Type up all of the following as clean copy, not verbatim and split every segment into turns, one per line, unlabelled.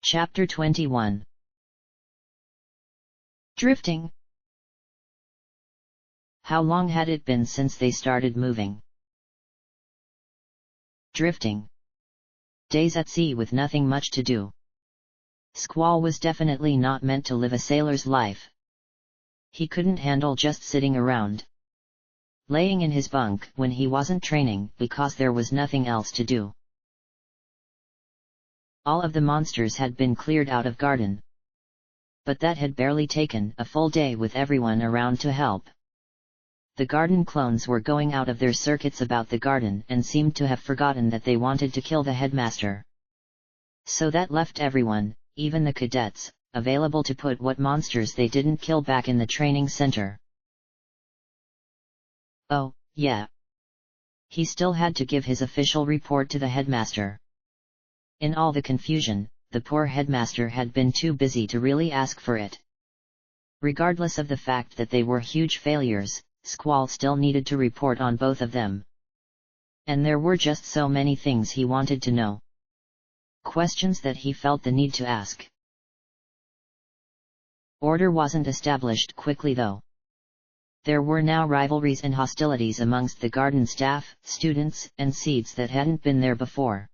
Chapter 21. Drifting. How long had it been since they started moving? Drifting. Days at sea with nothing much to do. Squall was definitely not meant to live a sailor's life. He couldn't handle just sitting around, laying in his bunk when he wasn't training because there was nothing else to do. All of the monsters had been cleared out of garden, but that had barely taken a full day with everyone around to help. The garden clones were going out of their circuits about the garden and seemed to have forgotten that they wanted to kill the headmaster. So that left everyone, even the cadets, available to put what monsters they didn't kill back in the training center. Oh, yeah. He still had to give his official report to the headmaster. In all the confusion, the poor headmaster had been too busy to really ask for it. Regardless of the fact that they were huge failures, Squall still needed to report on both of them. And there were just so many things he wanted to know. Questions that he felt the need to ask. Order wasn't established quickly though. There were now rivalries and hostilities amongst the garden staff, students, and seeds that hadn't been there before.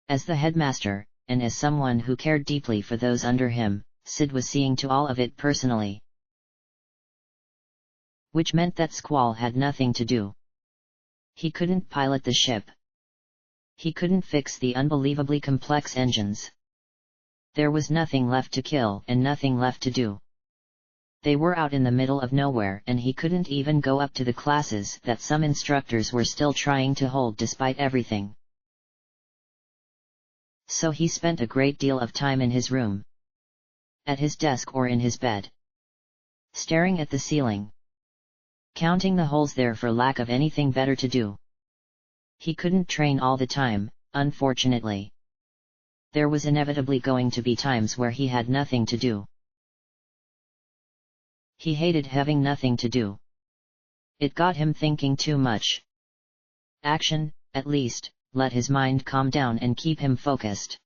As the headmaster, and as someone who cared deeply for those under him, Sid was seeing to all of it personally. Which meant that Squall had nothing to do. He couldn't pilot the ship. He couldn't fix the unbelievably complex engines. There was nothing left to kill and nothing left to do. They were out in the middle of nowhere and he couldn't even go up to the classes that some instructors were still trying to hold despite everything. So he spent a great deal of time in his room, at his desk or in his bed, staring at the ceiling, counting the holes there for lack of anything better to do. He couldn't train all the time, unfortunately. There was inevitably going to be times where he had nothing to do. He hated having nothing to do. It got him thinking too much. Action, at least, let his mind calm down and keep him focused.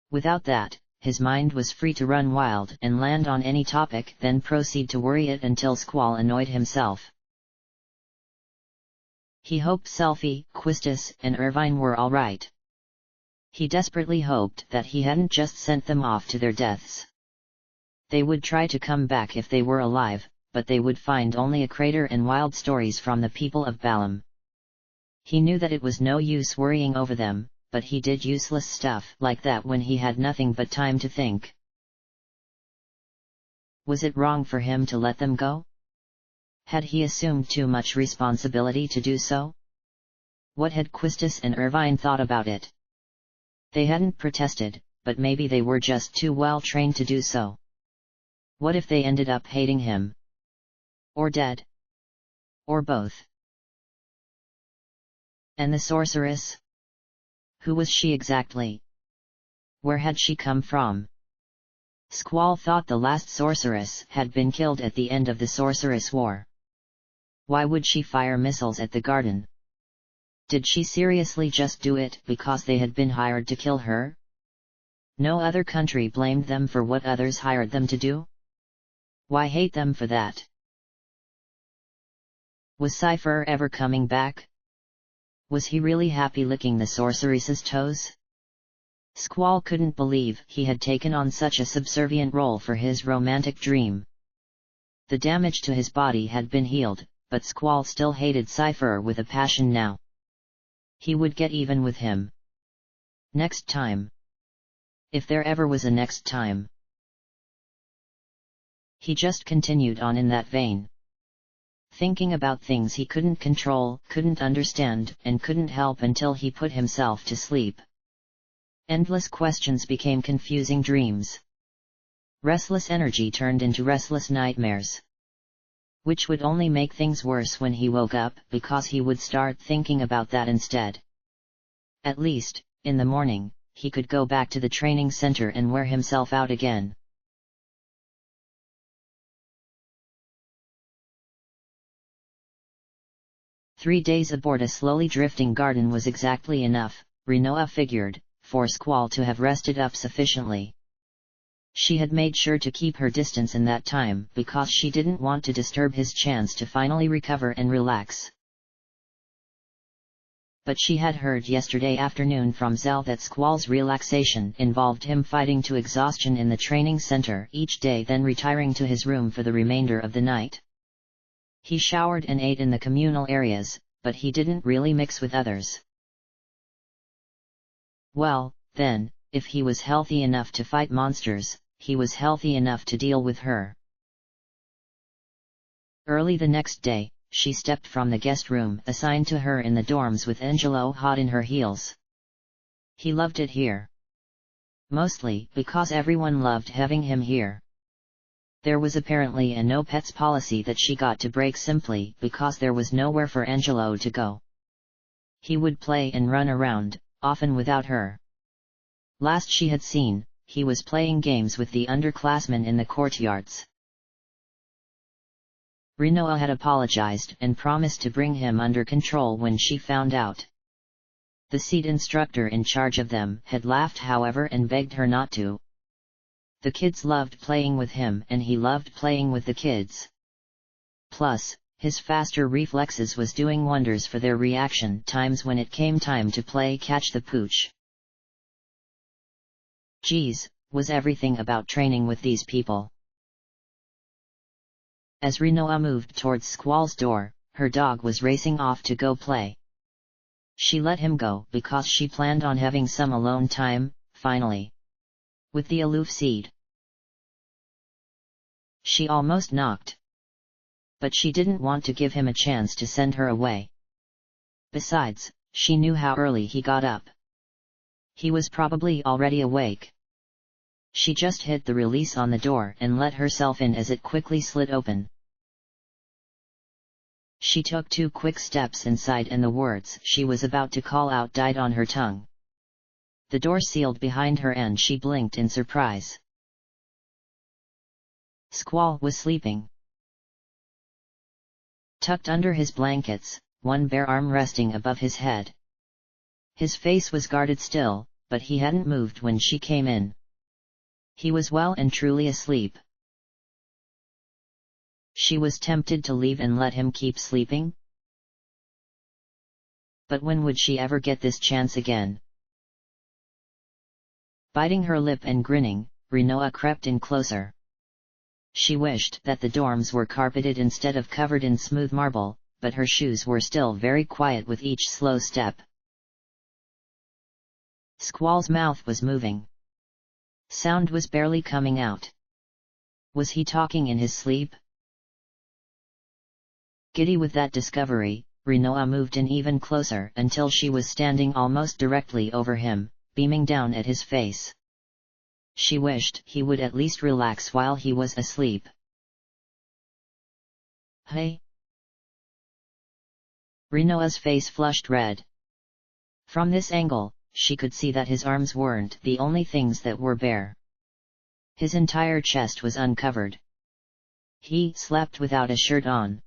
Without that, his mind was free to run wild and land on any topic, then proceed to worry it until Squall annoyed himself. He hoped Selfie, Quistis, and Irvine were all right. He desperately hoped that he hadn't just sent them off to their deaths. They would try to come back if they were alive, but they would find only a crater and wild stories from the people of Balam. He knew that it was no use worrying over them, but he did useless stuff like that when he had nothing but time to think. Was it wrong for him to let them go? Had he assumed too much responsibility to do so? What had Quistis and Irvine thought about it? They hadn't protested, but maybe they were just too well trained to do so. What if they ended up hating him? Or dead? Or both? And the sorceress? Who was she exactly? Where had she come from? Squall thought the last sorceress had been killed at the end of the Sorceress War. Why would she fire missiles at the garden? Did she seriously just do it because they had been hired to kill her? No other country blamed them for what others hired them to do? Why hate them for that? Was Cypher ever coming back? Was he really happy licking the sorceress's toes? Squall couldn't believe he had taken on such a subservient role for his romantic dream. The damage to his body had been healed, but Squall still hated Cypher with a passion now. He would get even with him. Next time. If there ever was a next time. He just continued on in that vein, thinking about things he couldn't control, couldn't understand, and couldn't help until he put himself to sleep. Endless questions became confusing dreams. Restless energy turned into restless nightmares, which would only make things worse when he woke up, because he would start thinking about that instead. At least, in the morning, he could go back to the training center and wear himself out again. "3 days aboard a slowly drifting garden was exactly enough," Rinoa figured, for Squall to have rested up sufficiently. She had made sure to keep her distance in that time because she didn't want to disturb his chance to finally recover and relax. But she had heard yesterday afternoon from Zell that Squall's relaxation involved him fighting to exhaustion in the training center each day, then retiring to his room for the remainder of the night. He showered and ate in the communal areas, but he didn't really mix with others. Well, then, if he was healthy enough to fight monsters, he was healthy enough to deal with her. Early the next day, she stepped from the guest room assigned to her in the dorms with Angelo hot in her heels. He loved it here. Mostly because everyone loved having him here. There was apparently a no pets policy that she got to break simply because there was nowhere for Angelo to go. He would play and run around, often without her. Last she had seen, he was playing games with the underclassmen in the courtyards. Rinoa had apologized and promised to bring him under control when she found out. The seat instructor in charge of them had laughed however and begged her not to. The kids loved playing with him and he loved playing with the kids. Plus, his faster reflexes was doing wonders for their reaction times when it came time to play catch the pooch. Geez, was everything about training with these people. As Rinoa moved towards Squall's door, her dog was racing off to go play. She let him go because she planned on having some alone time, finally. With the aloof seed. She almost knocked. But she didn't want to give him a chance to send her away. Besides, she knew how early he got up. He was probably already awake. She just hit the release on the door and let herself in as it quickly slid open. She took 2 quick steps inside and the words she was about to call out died on her tongue. The door sealed behind her and she blinked in surprise. Squall was sleeping. Tucked under his blankets, one bare arm resting above his head. His face was guarded still, but he hadn't moved when she came in. He was well and truly asleep. She was tempted to leave and let him keep sleeping. But when would she ever get this chance again? Biting her lip and grinning, Rinoa crept in closer. She wished that the dorms were carpeted instead of covered in smooth marble, but her shoes were still very quiet with each slow step. Squall's mouth was moving. Sound was barely coming out. Was he talking in his sleep? Giddy with that discovery, Rinoa moved in even closer until she was standing almost directly over him, beaming down at his face. She wished he would at least relax while he was asleep. Hey? Rinoa's face flushed red. From this angle, she could see that his arms weren't the only things that were bare. His entire chest was uncovered. He slept without a shirt on.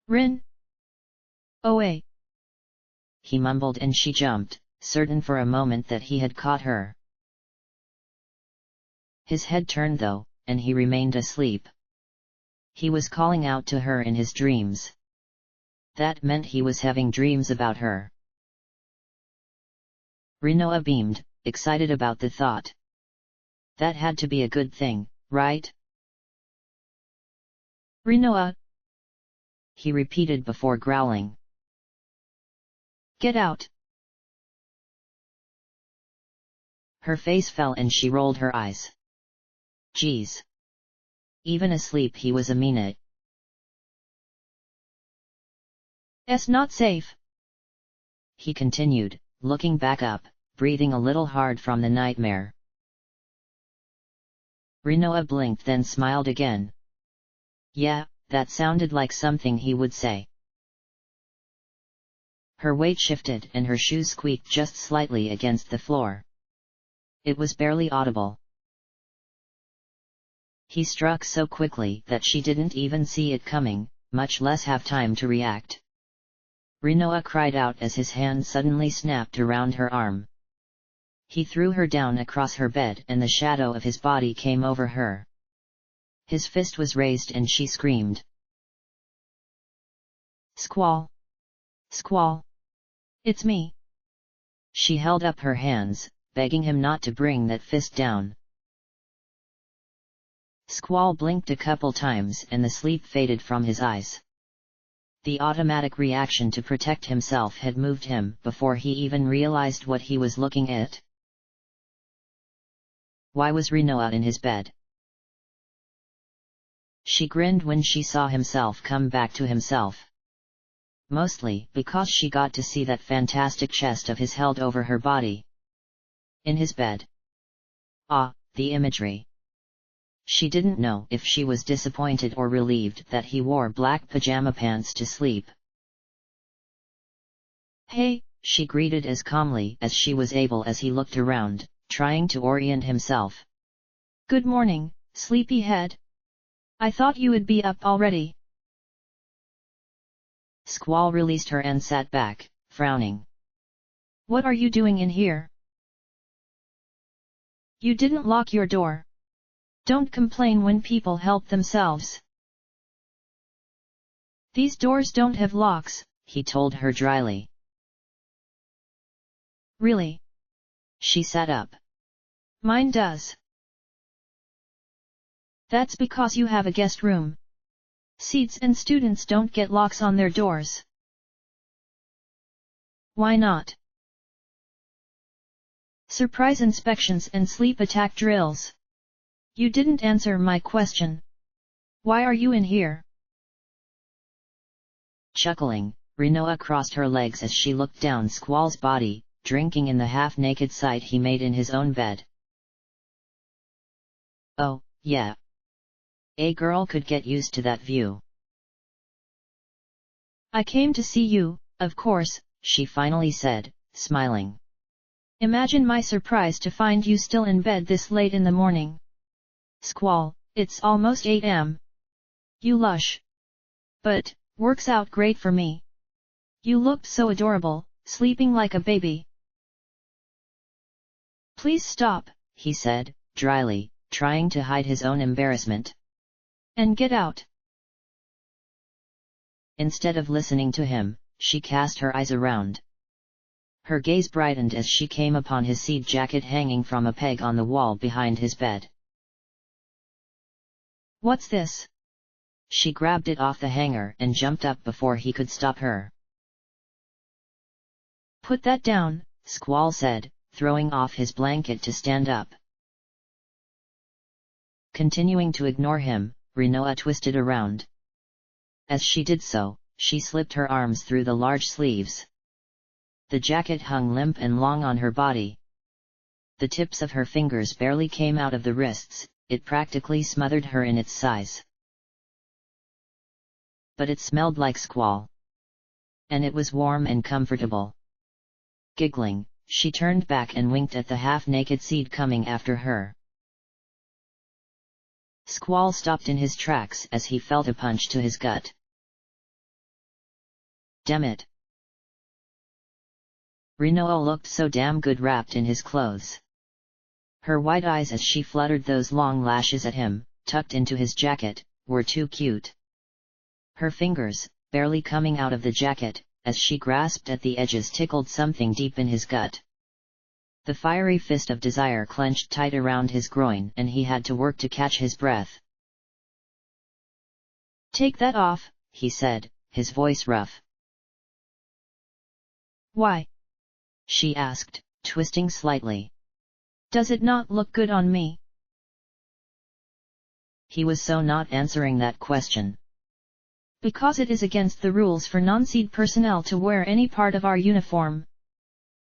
Rin? Oe! He mumbled and she jumped, certain for a moment that he had caught her. His head turned though, and he remained asleep. He was calling out to her in his dreams. That meant he was having dreams about her. Rinoa beamed, excited about the thought. That had to be a good thing, right? Rinoa! He repeated before growling. Get out! Her face fell and she rolled her eyes. Geez. Even asleep he was a meanit. "'S not safe," he continued, looking back up, breathing a little hard from the nightmare. Rinoa blinked then smiled again. Yeah, that sounded like something he would say. Her weight shifted and her shoes squeaked just slightly against the floor. It was barely audible. He struck so quickly that she didn't even see it coming, much less have time to react. Rinoa cried out as his hand suddenly snapped around her arm. He threw her down across her bed and the shadow of his body came over her. His fist was raised and she screamed. Squall! Squall! It's me! She held up her hands, begging him not to bring that fist down. Squall blinked a couple times and the sleep faded from his eyes. The automatic reaction to protect himself had moved him before he even realized what he was looking at. Why was Rinoa in his bed? She grinned when she saw himself come back to himself. Mostly because she got to see that fantastic chest of his held over her body. In his bed. Ah, the imagery. She didn't know if she was disappointed or relieved that he wore black pajama pants to sleep. Hey, she greeted as calmly as she was able as he looked around, trying to orient himself. Good morning, sleepyhead. I thought you would be up already. Squall released her and sat back, frowning. What are you doing in here? You didn't lock your door. Don't complain when people help themselves. These doors don't have locks, he told her dryly. Really? She sat up. Mine does. That's because you have a guest room. Seats and students don't get locks on their doors. Why not? Surprise inspections and sleep attack drills. You didn't answer my question. Why are you in here? Chuckling, Rinoa crossed her legs as she looked down Squall's body, drinking in the half-naked sight he made in his own bed. Oh, yeah. A girl could get used to that view. I came to see you, of course, she finally said, smiling. Imagine my surprise to find you still in bed this late in the morning. Squall, it's almost 8 am. You lush. But, works out great for me. You looked so adorable, sleeping like a baby. Please stop, he said, dryly, trying to hide his own embarrassment. And get out. Instead of listening to him, she cast her eyes around. Her gaze brightened as she came upon his seed jacket hanging from a peg on the wall behind his bed. What's this? She grabbed it off the hanger and jumped up before he could stop her. Put that down, Squall said, throwing off his blanket to stand up. Continuing to ignore him, Rinoa twisted around. As she did so, she slipped her arms through the large sleeves. The jacket hung limp and long on her body. The tips of her fingers barely came out of the wrists, it practically smothered her in its size. But it smelled like Squall. And it was warm and comfortable. Giggling, she turned back and winked at the half-naked seed coming after her. Squall stopped in his tracks as he felt a punch to his gut. Damn it. Rinoa looked so damn good wrapped in his clothes. Her wide eyes as she fluttered those long lashes at him, tucked into his jacket, were too cute. Her fingers, barely coming out of the jacket, as she grasped at the edges tickled something deep in his gut. The fiery fist of desire clenched tight around his groin and he had to work to catch his breath. Take that off, he said, his voice rough. Why? She asked, twisting slightly. Does it not look good on me? He was so not answering that question. Because it is against the rules for non-SEED personnel to wear any part of our uniform.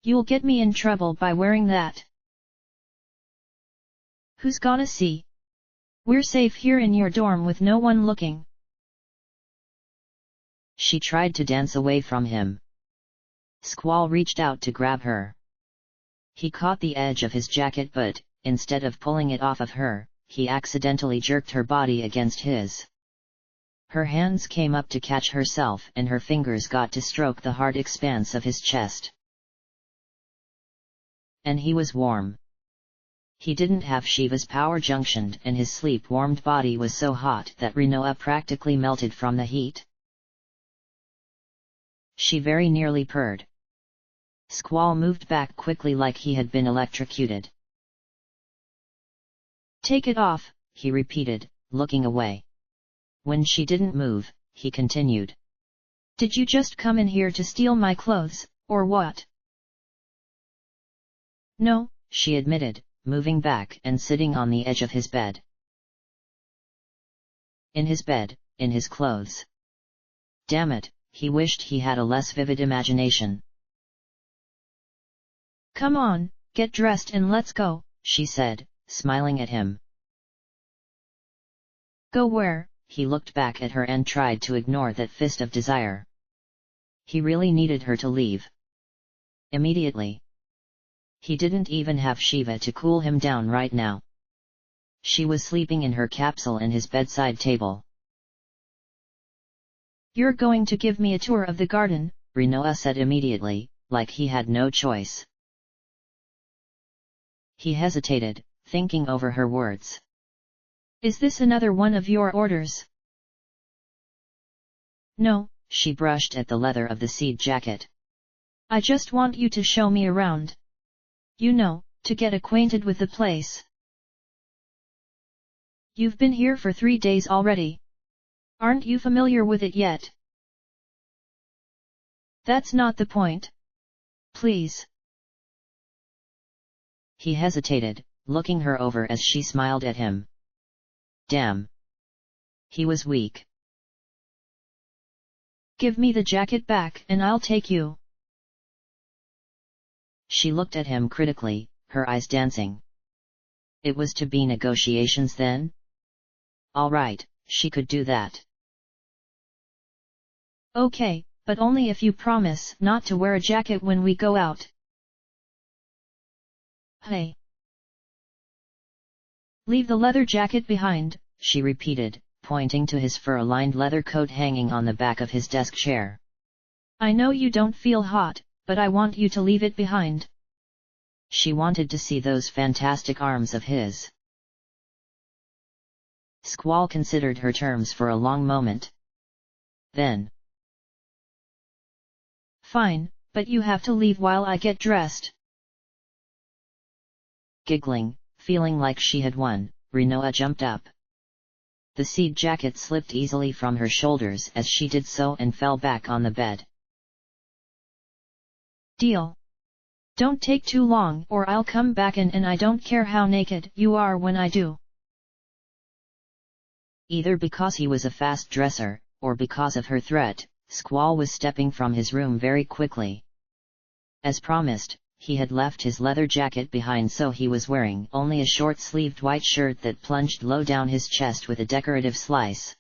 You'll get me in trouble by wearing that. Who's gonna see? We're safe here in your dorm with no one looking. She tried to dance away from him. Squall reached out to grab her. He caught the edge of his jacket but, instead of pulling it off of her, he accidentally jerked her body against his. Her hands came up to catch herself and her fingers got to stroke the hard expanse of his chest. And he was warm. He didn't have Shiva's power junctioned and his sleep-warmed body was so hot that Rinoa practically melted from the heat. She very nearly purred. Squall moved back quickly like he had been electrocuted. "Take it off," he repeated, looking away. When she didn't move, he continued. "Did you just come in here to steal my clothes, or what?" "No," she admitted, moving back and sitting on the edge of his bed. In his bed, in his clothes. Damn it, he wished he had a less vivid imagination. "Come on, get dressed and let's go," she said, smiling at him. "Go where?" He looked back at her and tried to ignore that fist of desire. He really needed her to leave. Immediately. He didn't even have Shiva to cool him down right now. She was sleeping in her capsule in his bedside table. "You're going to give me a tour of the garden," Rinoa said immediately, like he had no choice. He hesitated, thinking over her words. "Is this another one of your orders?" "No," she brushed at the leather of the seed jacket. "I just want you to show me around. You know, to get acquainted with the place. You've been here for 3 days already. Aren't you familiar with it yet?" "That's not the point. Please." He hesitated, looking her over as she smiled at him. Damn. He was weak. "Give me the jacket back and I'll take you." She looked at him critically, her eyes dancing. It was to be negotiations then? All right, she could do that. "Okay, but only if you promise not to wear a jacket when we go out." "Hey. Leave the leather jacket behind," she repeated, pointing to his fur-lined leather coat hanging on the back of his desk chair. "I know you don't feel hot, but I want you to leave it behind." She wanted to see those fantastic arms of his. Squall considered her terms for a long moment. Then. "Fine, but you have to leave while I get dressed." Giggling, feeling like she had won, Rinoa jumped up. The seed jacket slipped easily from her shoulders as she did so and fell back on the bed. "Deal. Don't take too long or I'll come back in and I don't care how naked you are when I do." Either because he was a fast dresser, or because of her threat, Squall was stepping from his room very quickly. As promised, he had left his leather jacket behind, so he was wearing only a short-sleeved white shirt that plunged low down his chest with a decorative slice.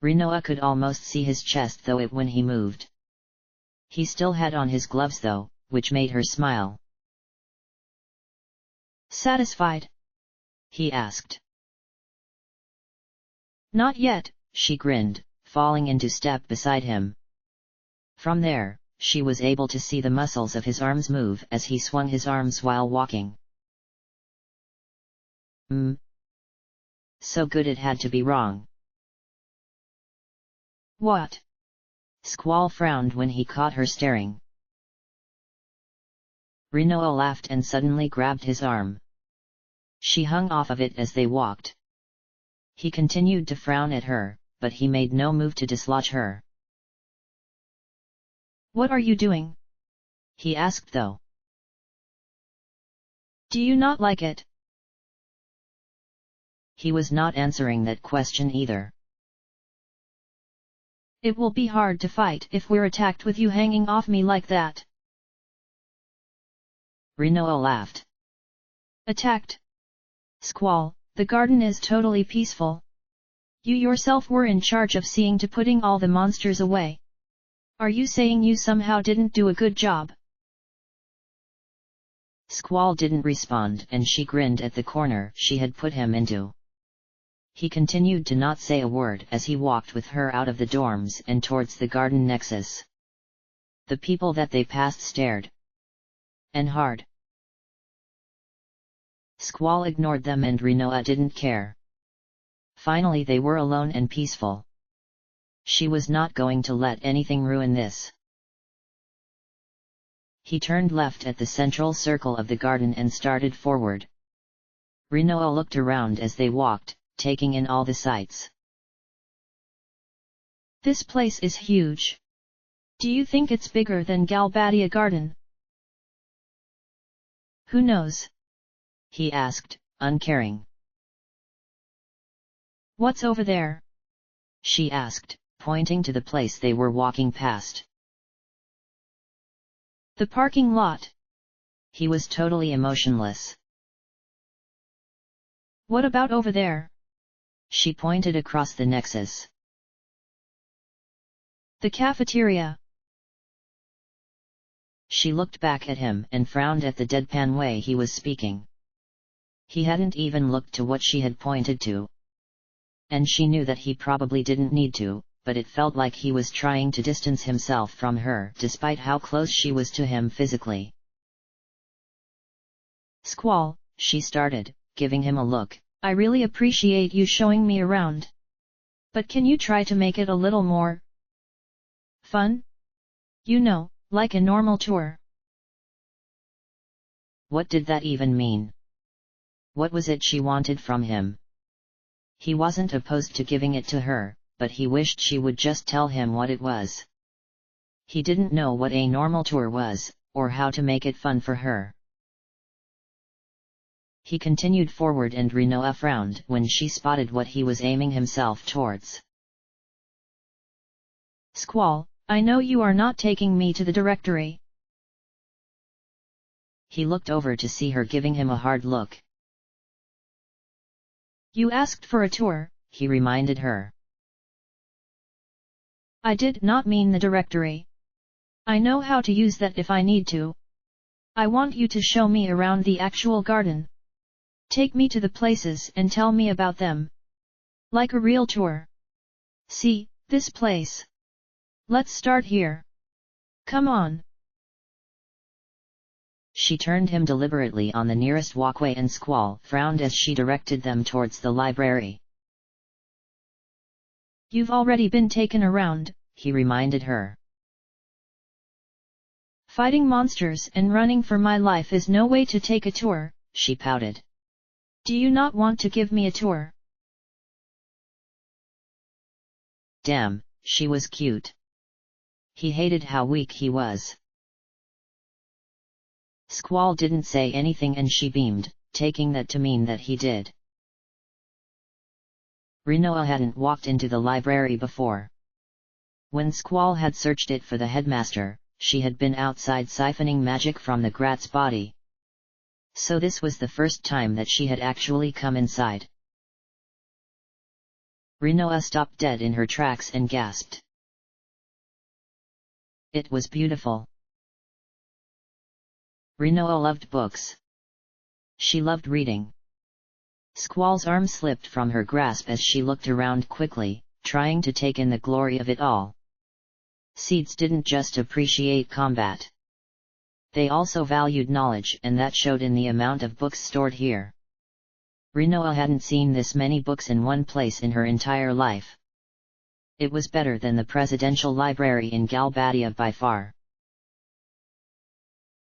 Rinoa could almost see his chest though it when he moved. He still had on his gloves though, which made her smile. "Satisfied?" he asked. "Not yet," she grinned, falling into step beside him. From there, she was able to see the muscles of his arms move as he swung his arms while walking. So good it had to be wrong. "What?" Squall frowned when he caught her staring. Rinoa laughed and suddenly grabbed his arm. She hung off of it as they walked. He continued to frown at her, but he made no move to dislodge her. "What are you doing?" he asked though. "Do you not like it?" He was not answering that question either. "It will be hard to fight if we're attacked with you hanging off me like that." Rinoa laughed. "Attacked? Squall, the garden is totally peaceful. You yourself were in charge of seeing to putting all the monsters away. Are you saying you somehow didn't do a good job?" Squall didn't respond and she grinned at the corner she had put him into. He continued to not say a word as he walked with her out of the dorms and towards the garden nexus. The people that they passed stared. And hard. Squall ignored them and Rinoa didn't care. Finally they were alone and peaceful. She was not going to let anything ruin this. He turned left at the central circle of the garden and started forward. Rinoa looked around as they walked, taking in all the sights.
This place is huge. Do you think it's bigger than Galbadia Garden?
Who knows? He asked, uncaring.
What's over there?
She asked, pointing to the place they were walking past.
The parking lot.
He was totally emotionless.
What about over there?
She pointed across the nexus.
The cafeteria.
She looked back at him and frowned at the deadpan way he was speaking. He hadn't even looked to what she had pointed to. And she knew that he probably didn't need to, but it felt like he was trying to distance himself from her despite how close she was to him physically.
Squall,
she started, giving him a look.
I really appreciate you showing me around. But can you try to make it a little more fun? You know, like a normal tour.
What did that even mean? What was it she wanted from him? He wasn't opposed to giving it to her, but he wished she would just tell him what it was. He didn't know what a normal tour was, or how to make it fun for her. He continued forward and Rinoa frowned when she spotted what he was aiming himself towards.
Squall, I know you are not taking me to the directory.
He looked over to see her giving him a hard look.
You asked for a tour,
he reminded her.
I did not mean the directory. I know how to use that if I need to. I want you to show me around the actual garden. Take me to the places and tell me about them. Like a real tour. See, this place. Let's start here. Come on.
She turned him deliberately on the nearest walkway and Squall frowned as she directed them towards the library.
You've already been taken around,
he reminded her.
Fighting monsters and running for my life is no way to take a tour,
she pouted.
Do you not want to give me a tour?
Damn, she was cute. He hated how weak he was. Squall didn't say anything and she beamed, taking that to mean that he did. Rinoa hadn't walked into the library before. When Squall had searched it for the headmaster, she had been outside siphoning magic from the Grat's body. So this was the first time that she had actually come inside. Rinoa stopped dead in her tracks and gasped. It was beautiful. Rinoa loved books. She loved reading. Squall's arm slipped from her grasp as she looked around quickly, trying to take in the glory of it all. Seeds didn't just appreciate combat. They also valued knowledge, and that showed in the amount of books stored here. Rinoa hadn't seen this many books in one place in her entire life. It was better than the presidential library in Galbadia by far.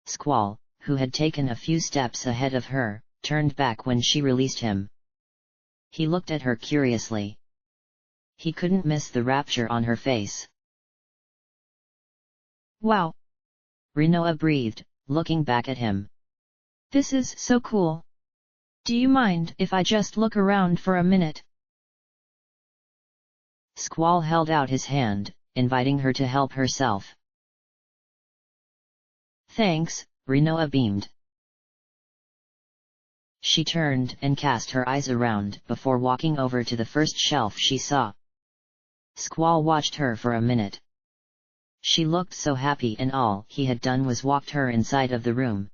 Squall, who had taken a few steps ahead of her, turned back when she released him. He looked at her curiously. He couldn't miss the rapture on her face.
Wow!
Rinoa breathed, looking back at him.
This is so cool. Do you mind if I just look around for a minute?
Squall held out his hand, inviting her to help herself.
Thanks,
Rinoa beamed. She turned and cast her eyes around before walking over to the first shelf she saw. Squall watched her for a minute. She looked so happy and all he had done was walked her inside of the room.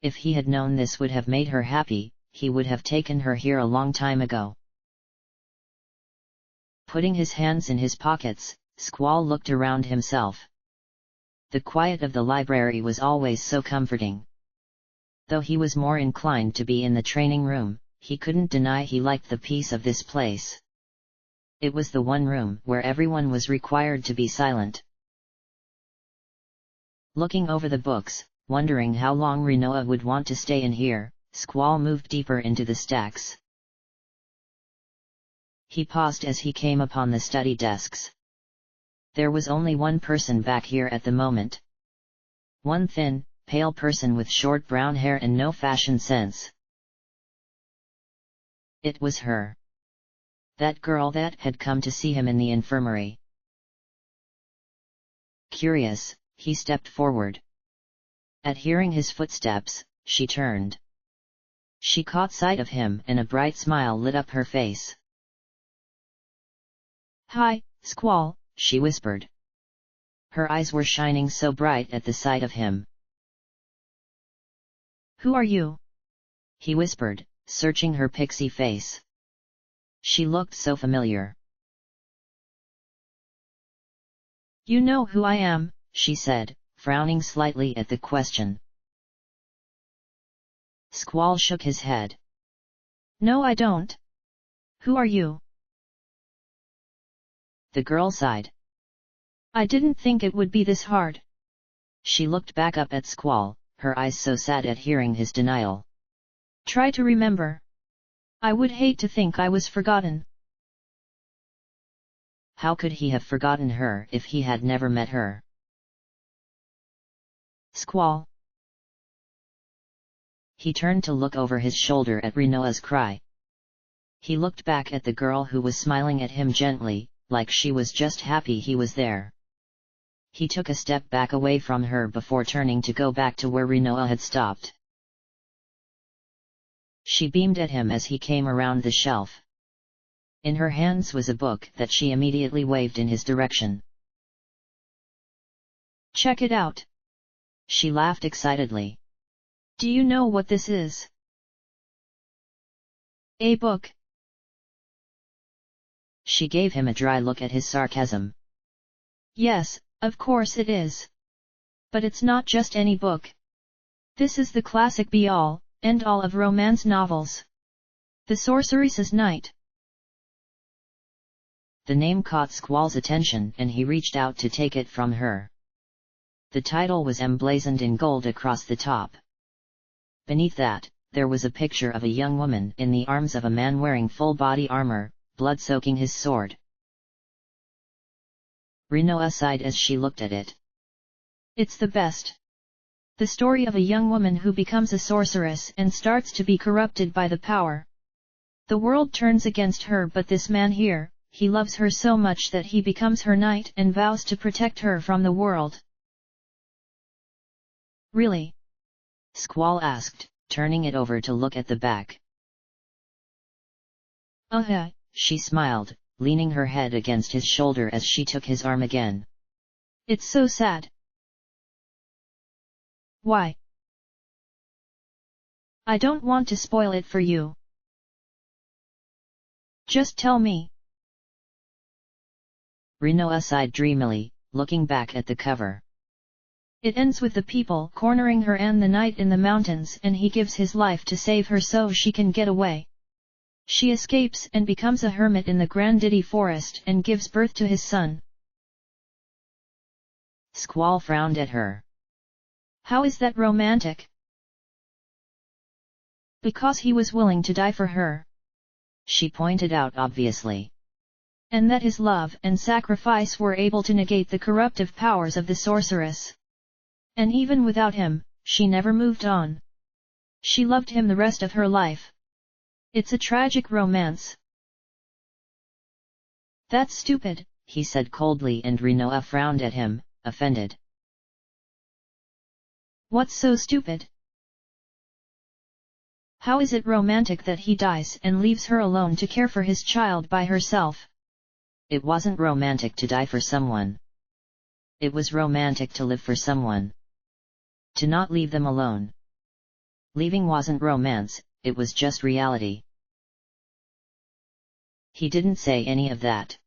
If he had known this would have made her happy, he would have taken her here a long time ago. Putting his hands in his pockets, Squall looked around himself. The quiet of the library was always so comforting. Though he was more inclined to be in the training room, he couldn't deny he liked the peace of this place. It was the one room where everyone was required to be silent. Looking over the books, wondering how long Rinoa would want to stay in here, Squall moved deeper into the stacks. He paused as he came upon the study desks. There was only one person back here at the moment. One thin, pale person with short brown hair and no fashion sense. It was her. That girl that had come to see him in the infirmary. Curious, he stepped forward. At hearing his footsteps, she turned. She caught sight of him and a bright smile lit up her face.
"Hi, Squall,"
she whispered. Her eyes were shining so bright at the sight of him.
"Who are you?"
he whispered, searching her pixie face. She looked so familiar.
"You know who I am,"
she said, frowning slightly at the question. Squall shook his head.
"No, I don't. Who are you?"
The girl sighed.
"I didn't think it would be this hard."
She looked back up at Squall, her eyes so sad at hearing his denial.
"Try to remember. I would hate to think I was forgotten."
How could he have forgotten her if he had never met her?
"Squall."
He turned to look over his shoulder at Rinoa's cry. He looked back at the girl who was smiling at him gently, like she was just happy he was there. He took a step back away from her before turning to go back to where Rinoa had stopped. She beamed at him as he came around the shelf. In her hands was a book that she immediately waved in his direction.
"Check it out."
She laughed excitedly.
"Do you know what this is?" "A book."
She gave him a dry look at his sarcasm.
"Yes, of course it is. But it's not just any book. This is the classic be-all, end-all of romance novels. The Sorceress's Night."
The name caught Squall's attention and he reached out to take it from her. The title was emblazoned in gold across the top. Beneath that, there was a picture of a young woman in the arms of a man wearing full body armor, blood soaking his sword. Rinoa sighed as she looked at it.
"It's the best. The story of a young woman who becomes a sorceress and starts to be corrupted by the power. The world turns against her, but this man here, he loves her so much that he becomes her knight and vows to protect her from the world."
"Really?" Squall asked, turning it over to look at the back.
"Uh-huh,"
she smiled, leaning her head against his shoulder as she took his arm again.
"It's so sad." "Why?" "I don't want to spoil it for you. Just tell me."
Rinoa sighed dreamily, looking back at the cover.
"It ends with the people cornering her and the knight in the mountains, and he gives his life to save her so she can get away. She escapes and becomes a hermit in the Grandity forest and gives birth to his son."
Squall frowned at her.
"How is that romantic?" "Because he was willing to die for her,"
she pointed out obviously.
"And that his love and sacrifice were able to negate the corruptive powers of the sorceress. And even without him, she never moved on. She loved him the rest of her life. It's a tragic romance."
"That's stupid," he said coldly, and Rinoa frowned at him, offended.
"What's so stupid? How is it romantic that he dies and leaves her alone to care for his child by herself?"
It wasn't romantic to die for someone. It was romantic to live for someone. To not leave them alone. Leaving wasn't romance, it was just reality. He didn't say any of that.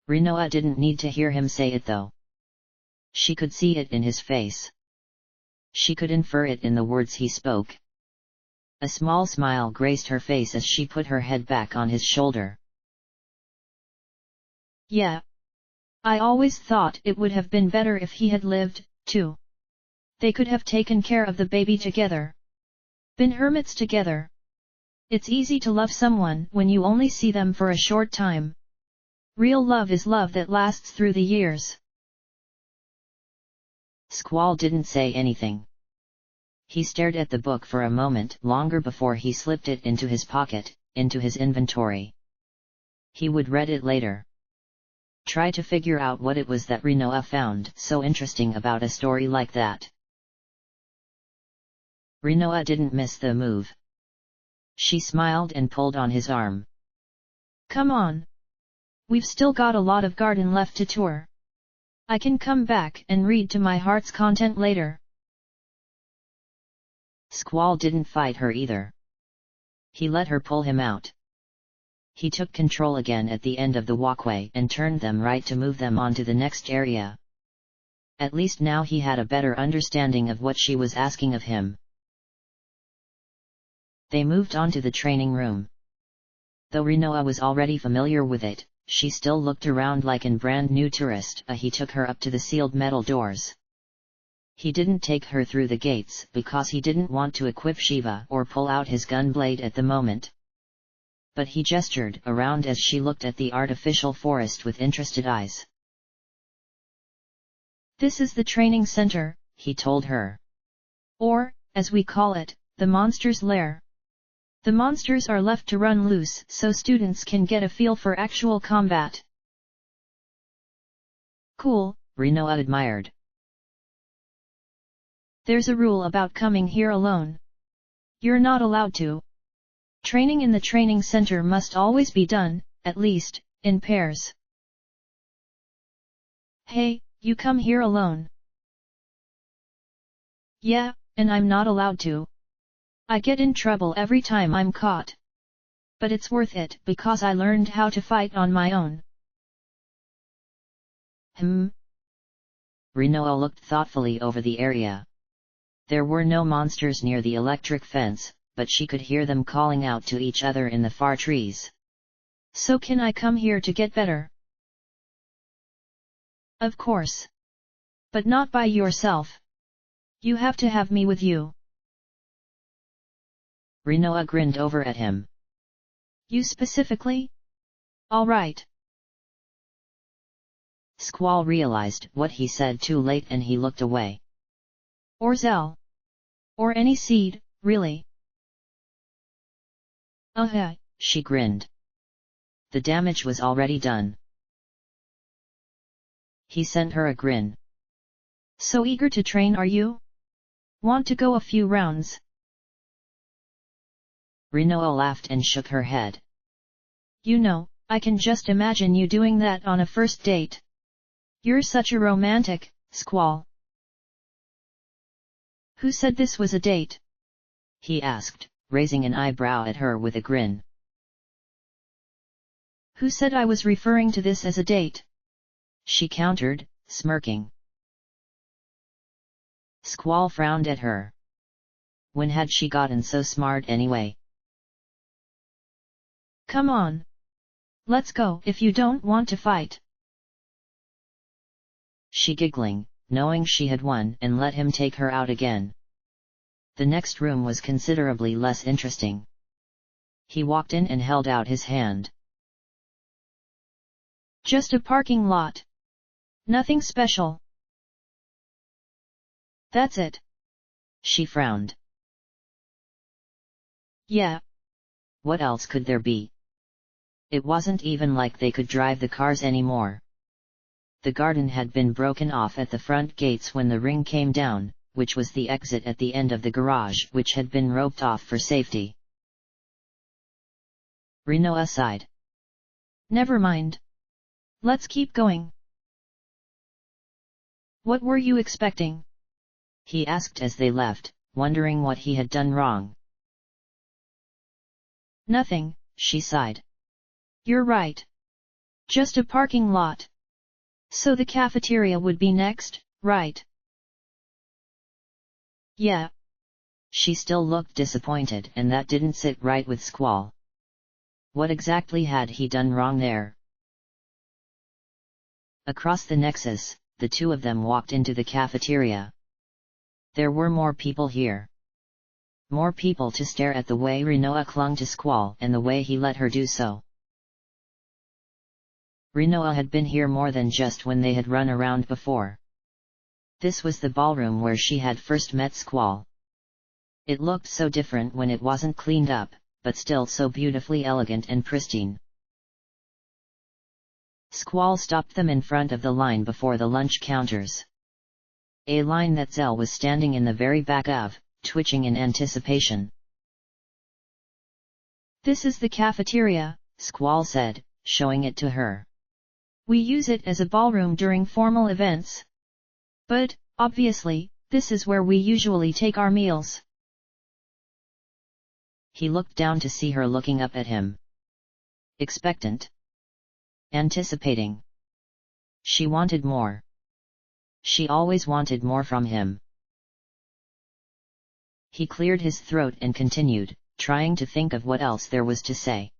Rinoa didn't need to hear him say it though. She could see it in his face. She could infer it in the words he spoke. A small smile graced her face as she put her head back on his shoulder.
Yeah. I always thought it would have been better if he had lived, too. They could have taken care of the baby together. Been hermits together. It's easy to love someone when you only see them for a short time. Real love is love that lasts through the years.
Squall didn't say anything. He stared at the book for a moment longer before he slipped it into his pocket, into his inventory. He would read it later. Try to figure out what it was that Rinoa found so interesting about a story like that. Rinoa didn't miss the move. She smiled and pulled on his arm.
Come on. We've still got a lot of garden left to tour. I can come back and read to my heart's content later.
Squall didn't fight her either. He let her pull him out. He took control again at the end of the walkway and turned them right to move them onto the next area. At least now he had a better understanding of what she was asking of him. They moved on to the training room. Though Rinoa was already familiar with it, she still looked around like a brand new tourist. He took her up to the sealed metal doors. He didn't take her through the gates because he didn't want to equip Shiva or pull out his gun blade at the moment. But he gestured around as she looked at the artificial forest with interested eyes.
This is the training center,
he told her.
Or, as we call it, the monster's lair. The monsters are left to run loose so students can get a feel for actual combat.
Cool, Rinoa admired.
There's a rule about coming here alone. You're not allowed to. Training in the training center must always be done, at least, in pairs. Hey, you come here alone. Yeah, and I'm not allowed to. I get in trouble every time I'm caught. But it's worth it because I learned how to fight on my own.
Rinoa looked thoughtfully over the area. There were no monsters near the electric fence, but she could hear them calling out to each other in the far trees.
So can I come here to get better? Of course. But not by yourself. You have to have me with you.
Rinoa grinned over at him.
You specifically? All right.
Squall realized what he said too late and he looked away.
Or Zell. Or any seed, really.
She grinned. The damage was already done. He sent her a grin.
So eager to train, are you? Want to go a few rounds?
Rinoa laughed and shook her head.
You know, I can just imagine you doing that on a first date. You're such a romantic, Squall. Who said this was a date?
He asked, raising an eyebrow at her with a grin.
Who said I was referring to this as a date?
She countered, smirking. Squall frowned at her. When had she gotten so smart anyway?
Come on. Let's go if you don't want to fight.
She giggling, knowing she had won and let him take her out again. The next room was considerably less interesting. He walked in and held out his hand.
Just a parking lot. Nothing special. That's it.
She frowned.
Yeah.
What else could there be? It wasn't even like they could drive the cars anymore. The garden had been broken off at the front gates when the ring came down, which was the exit at the end of the garage which had been roped off for safety. Rinoa sighed.
Never mind. Let's keep going. What were you expecting?
He asked as they left, wondering what he had done wrong.
Nothing,
she sighed.
You're right. Just a parking lot. So the cafeteria would be next, right? Yeah.
She still looked disappointed, and that didn't sit right with Squall. What exactly had he done wrong there? Across the nexus, the two of them walked into the cafeteria. There were more people here. More people to stare at the way Rinoa clung to Squall and the way he let her do so. Rinoa had been here more than just when they had run around before. This was the ballroom where she had first met Squall. It looked so different when it wasn't cleaned up, but still so beautifully elegant and pristine. Squall stopped them in front of the line before the lunch counters. A line that Zell was standing in the very back of, twitching in anticipation.
This is the cafeteria,
Squall said, showing it to her.
We use it as a ballroom during formal events. But, obviously, this is where we usually take our meals.
He looked down to see her looking up at him. Expectant. Anticipating. She wanted more. She always wanted more from him. He cleared his throat and continued, trying to think of what else there was to say.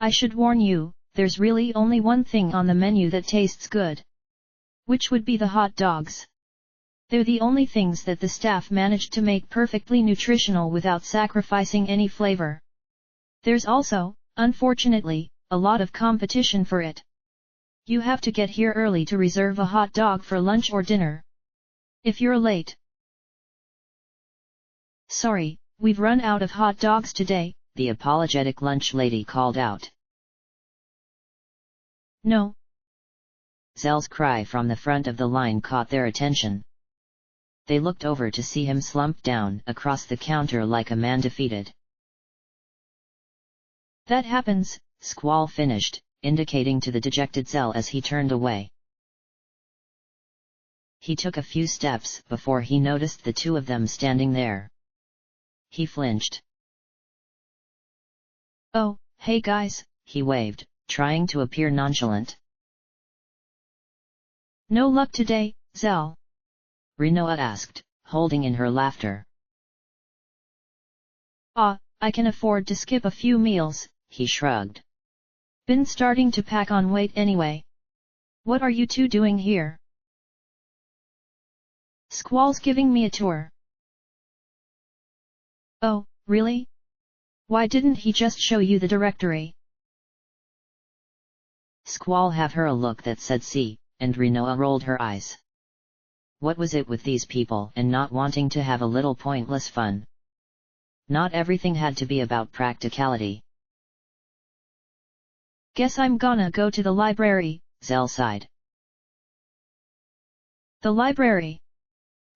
I should warn you, there's really only one thing on the menu that tastes good. Which would be the hot dogs. They're the only things that the staff managed to make perfectly nutritional without sacrificing any flavor. There's also, unfortunately, a lot of competition for it. You have to get here early to reserve a hot dog for lunch or dinner. If you're late. Sorry, we've run out of hot dogs today,
the apologetic lunch lady called out.
No.
Zell's cry from the front of the line caught their attention. They looked over to see him slumped down across the counter like a man defeated.
That happens,
Squall finished, indicating to the dejected Zell as he turned away. He took a few steps before he noticed the two of them standing there. He flinched.
Oh, hey guys,
he waved, trying to appear nonchalant.
No luck today, Zell?
Rinoa asked, holding in her laughter.
I can afford to skip a few meals,
he shrugged.
Been starting to pack on weight anyway. What are you two doing here? Squall's giving me a tour. Oh, really? Why didn't he just show you the directory?
Squall gave her a look that said see, and Rinoa rolled her eyes. What was it with these people and not wanting to have a little pointless fun? Not everything had to be about practicality.
Guess I'm gonna go to the library,
Zell sighed.
The library?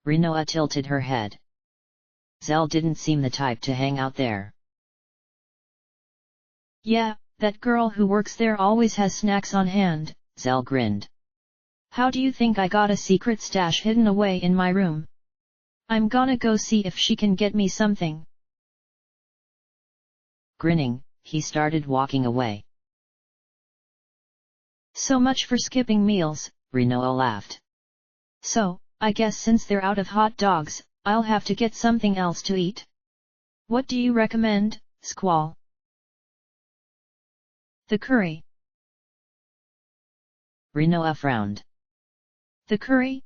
Rinoa tilted her head. Zell didn't seem the type to hang out there.
Yeah, that girl who works there always has snacks on hand,
Zell grinned.
How do you think I got a secret stash hidden away in my room? I'm gonna go see if she can get me something.
Grinning, he started walking away.
So much for skipping meals,
Rinoa laughed.
So, I guess since they're out of hot dogs, I'll have to get something else to eat. What do you recommend, Squall? The curry.
Rinoa frowned.
The curry?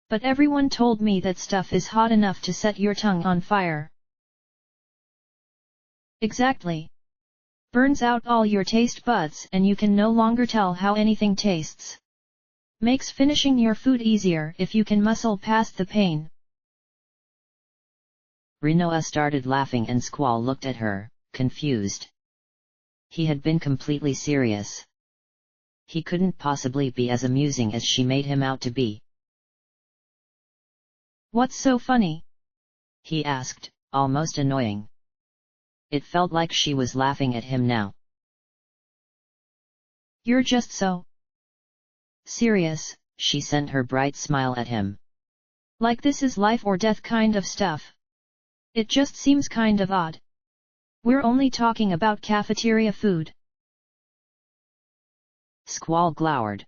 But everyone told me that stuff is hot enough to set your tongue on fire. Exactly. Burns out all your taste buds and you can no longer tell how anything tastes. Makes finishing your food easier if you can muscle past the pain.
Rinoa started laughing and Squall looked at her, confused. He had been completely serious. He couldn't possibly be as amusing as she made him out to be.
What's so funny?
He asked, almost annoying. It felt like she was laughing at him now.
You're just so serious,
she sent her bright smile at him.
Like this is life or death kind of stuff. It just seems kind of odd. We're only talking about cafeteria food.
Squall glowered.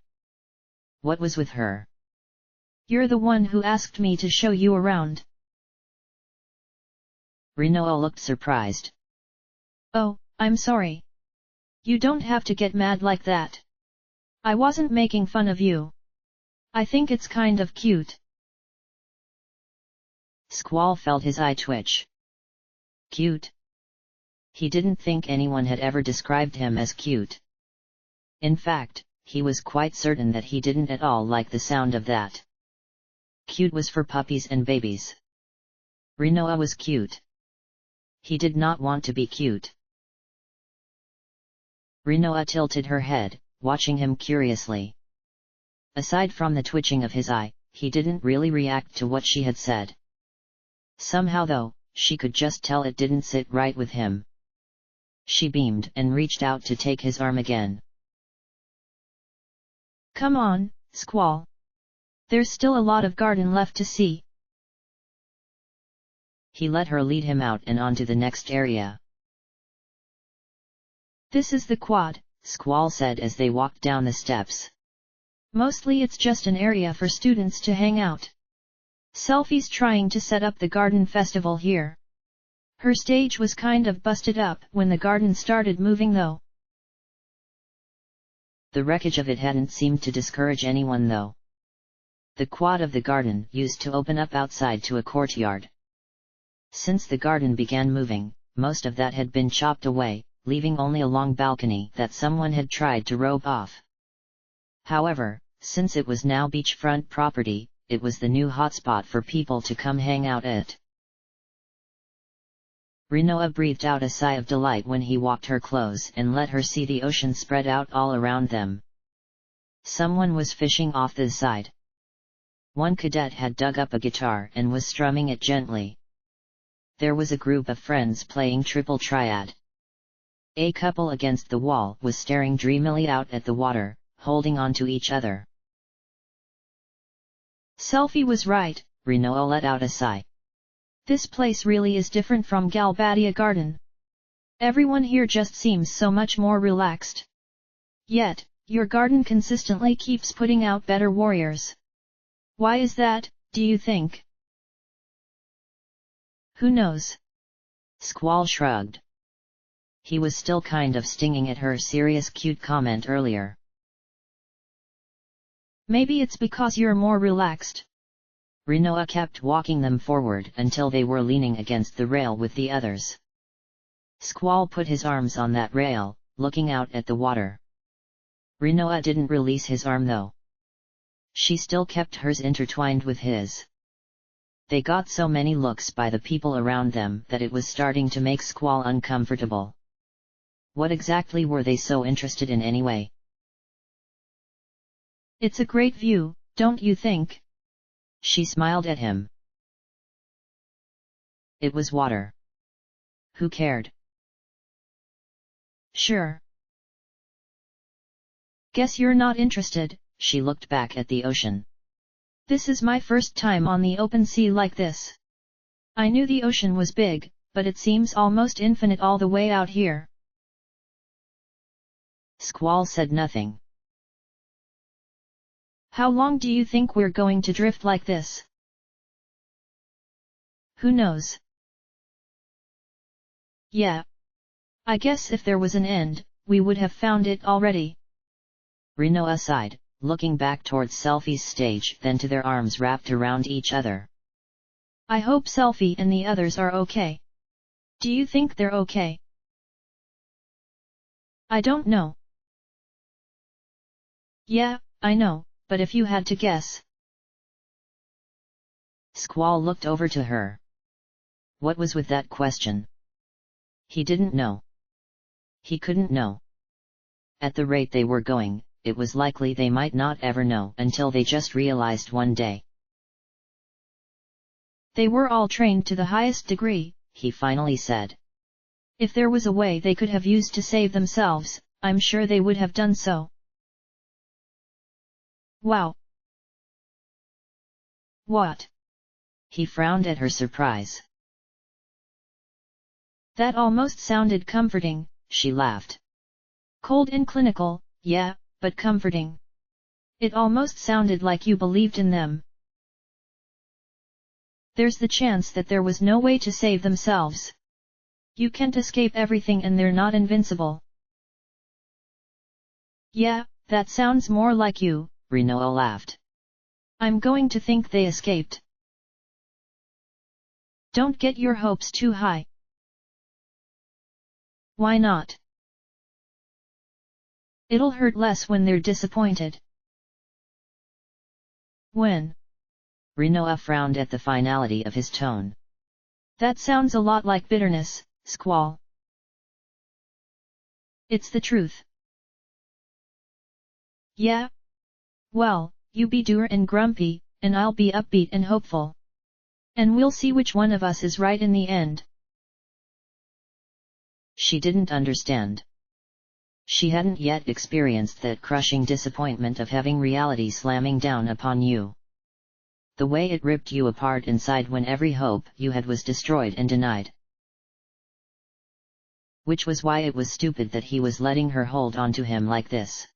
What was with her?
You're the one who asked me to show you around.
Rinoa looked surprised.
Oh, I'm sorry. You don't have to get mad like that. I wasn't making fun of you. I think it's kind of cute.
Squall felt his eye twitch. Cute? He didn't think anyone had ever described him as cute. In fact, he was quite certain that he didn't at all like the sound of that. Cute was for puppies and babies. Rinoa was cute. He did not want to be cute. Rinoa tilted her head, watching him curiously. Aside from the twitching of his eye, he didn't really react to what she had said. Somehow though, she could just tell it didn't sit right with him. She beamed and reached out to take his arm again.
Come on, Squall. There's still a lot of garden left to see.
He let her lead him out and onto the next area.
This is the quad,
Squall said as they walked down the steps.
Mostly it's just an area for students to hang out. Selfie's trying to set up the garden festival here. Her stage was kind of busted up when the garden started moving though.
The wreckage of it hadn't seemed to discourage anyone though. The quad of the garden used to open up outside to a courtyard. Since the garden began moving, most of that had been chopped away, leaving only a long balcony that someone had tried to rope off. However, since it was now beachfront property, it was the new hotspot for people to come hang out at. Rinoa breathed out a sigh of delight when he walked her close and let her see the ocean spread out all around them. Someone was fishing off the side. One cadet had dug up a guitar and was strumming it gently. There was a group of friends playing triple triad. A couple against the wall was staring dreamily out at the water, holding on to each other.
Selfie was right,
Rinoa let out a sigh.
This place really is different from Galbadia Garden. Everyone here just seems so much more relaxed. Yet, your garden consistently keeps putting out better warriors. Why is that, do you think?
Who knows? Squall shrugged. He was still kind of stinging at her serious cute comment earlier.
Maybe it's because you're more relaxed.
Rinoa kept walking them forward until they were leaning against the rail with the others. Squall put his arms on that rail, looking out at the water. Rinoa didn't release his arm though. She still kept hers intertwined with his. They got so many looks by the people around them that it was starting to make Squall uncomfortable. What exactly were they so interested in anyway?
It's a great view, don't you think?
She smiled at him. It was water. Who cared?
Sure. Guess you're not interested.
She looked back at the ocean.
This is my first time on the open sea like this. I knew the ocean was big, but it seems almost infinite all the way out here.
Squall said nothing.
How long do you think we're going to drift like this? Who knows? Yeah. I guess if there was an end, we would have found it already.
Rinoa sighed, looking back towards Selfie's stage, then to their arms wrapped around each other.
I hope Selfie and the others are okay. Do you think they're okay? I don't know. Yeah, I know, but if you had to guess.
Squall looked over to her. What was with that question? He didn't know. He couldn't know. At the rate they were going, it was likely they might not ever know until they just realized one day.
They were all trained to the highest degree,
he finally said.
If there was a way they could have used to save themselves, I'm sure they would have done so. Wow. What?
He frowned at her surprise.
That almost sounded comforting,
she laughed.
Cold and clinical, yeah, but comforting. It almost sounded like you believed in them. There's the chance that there was no way to save themselves. You can't escape everything and they're not invincible. Yeah, that sounds more like you,
Rinoa laughed.
I'm going to think they escaped. Don't get your hopes too high. Why not? It'll hurt less when they're disappointed. When?
Rinoa frowned at the finality of his tone.
That sounds a lot like bitterness, Squall. It's the truth. Yeah? Well, you be dour and grumpy, and I'll be upbeat and hopeful. And we'll see which one of us is right in the end.
She didn't understand. She hadn't yet experienced that crushing disappointment of having reality slamming down upon you. The way it ripped you apart inside when every hope you had was destroyed and denied. Which was why it was stupid that he was letting her hold on to him like this.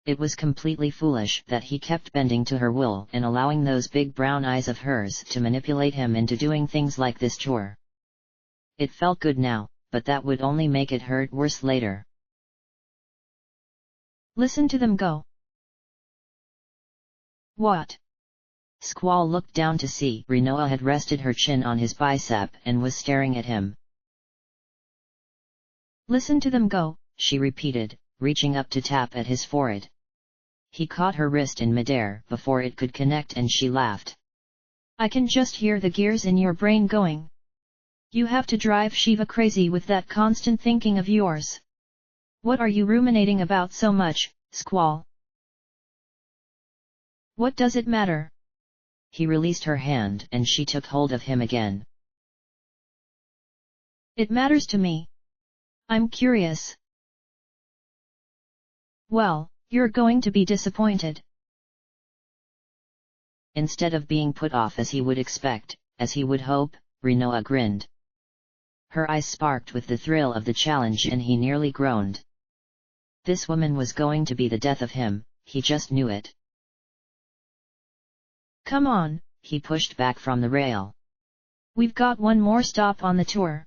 It was completely foolish that he kept bending to her will and allowing those big brown eyes of hers to manipulate him into doing things like this chore. It felt good now, but that would only make it hurt worse later.
Listen to them go. What?
Squall looked down to see Rinoa had rested her chin on his bicep and was staring at him.
Listen to them go,
she repeated, reaching up to tap at his forehead. He caught her wrist in midair before it could connect and she laughed.
I can just hear the gears in your brain going. You have to drive Shiva crazy with that constant thinking of yours. What are you ruminating about so much, Squall? What does it matter?
He released her hand and she took hold of him again.
It matters to me. I'm curious. Well, you're going to be disappointed.
Instead of being put off as he would expect, as he would hope, Rinoa grinned. Her eyes sparked with the thrill of the challenge and he nearly groaned. This woman was going to be the death of him, he just knew it.
Come on,
he pushed back from the rail.
We've got one more stop on the tour.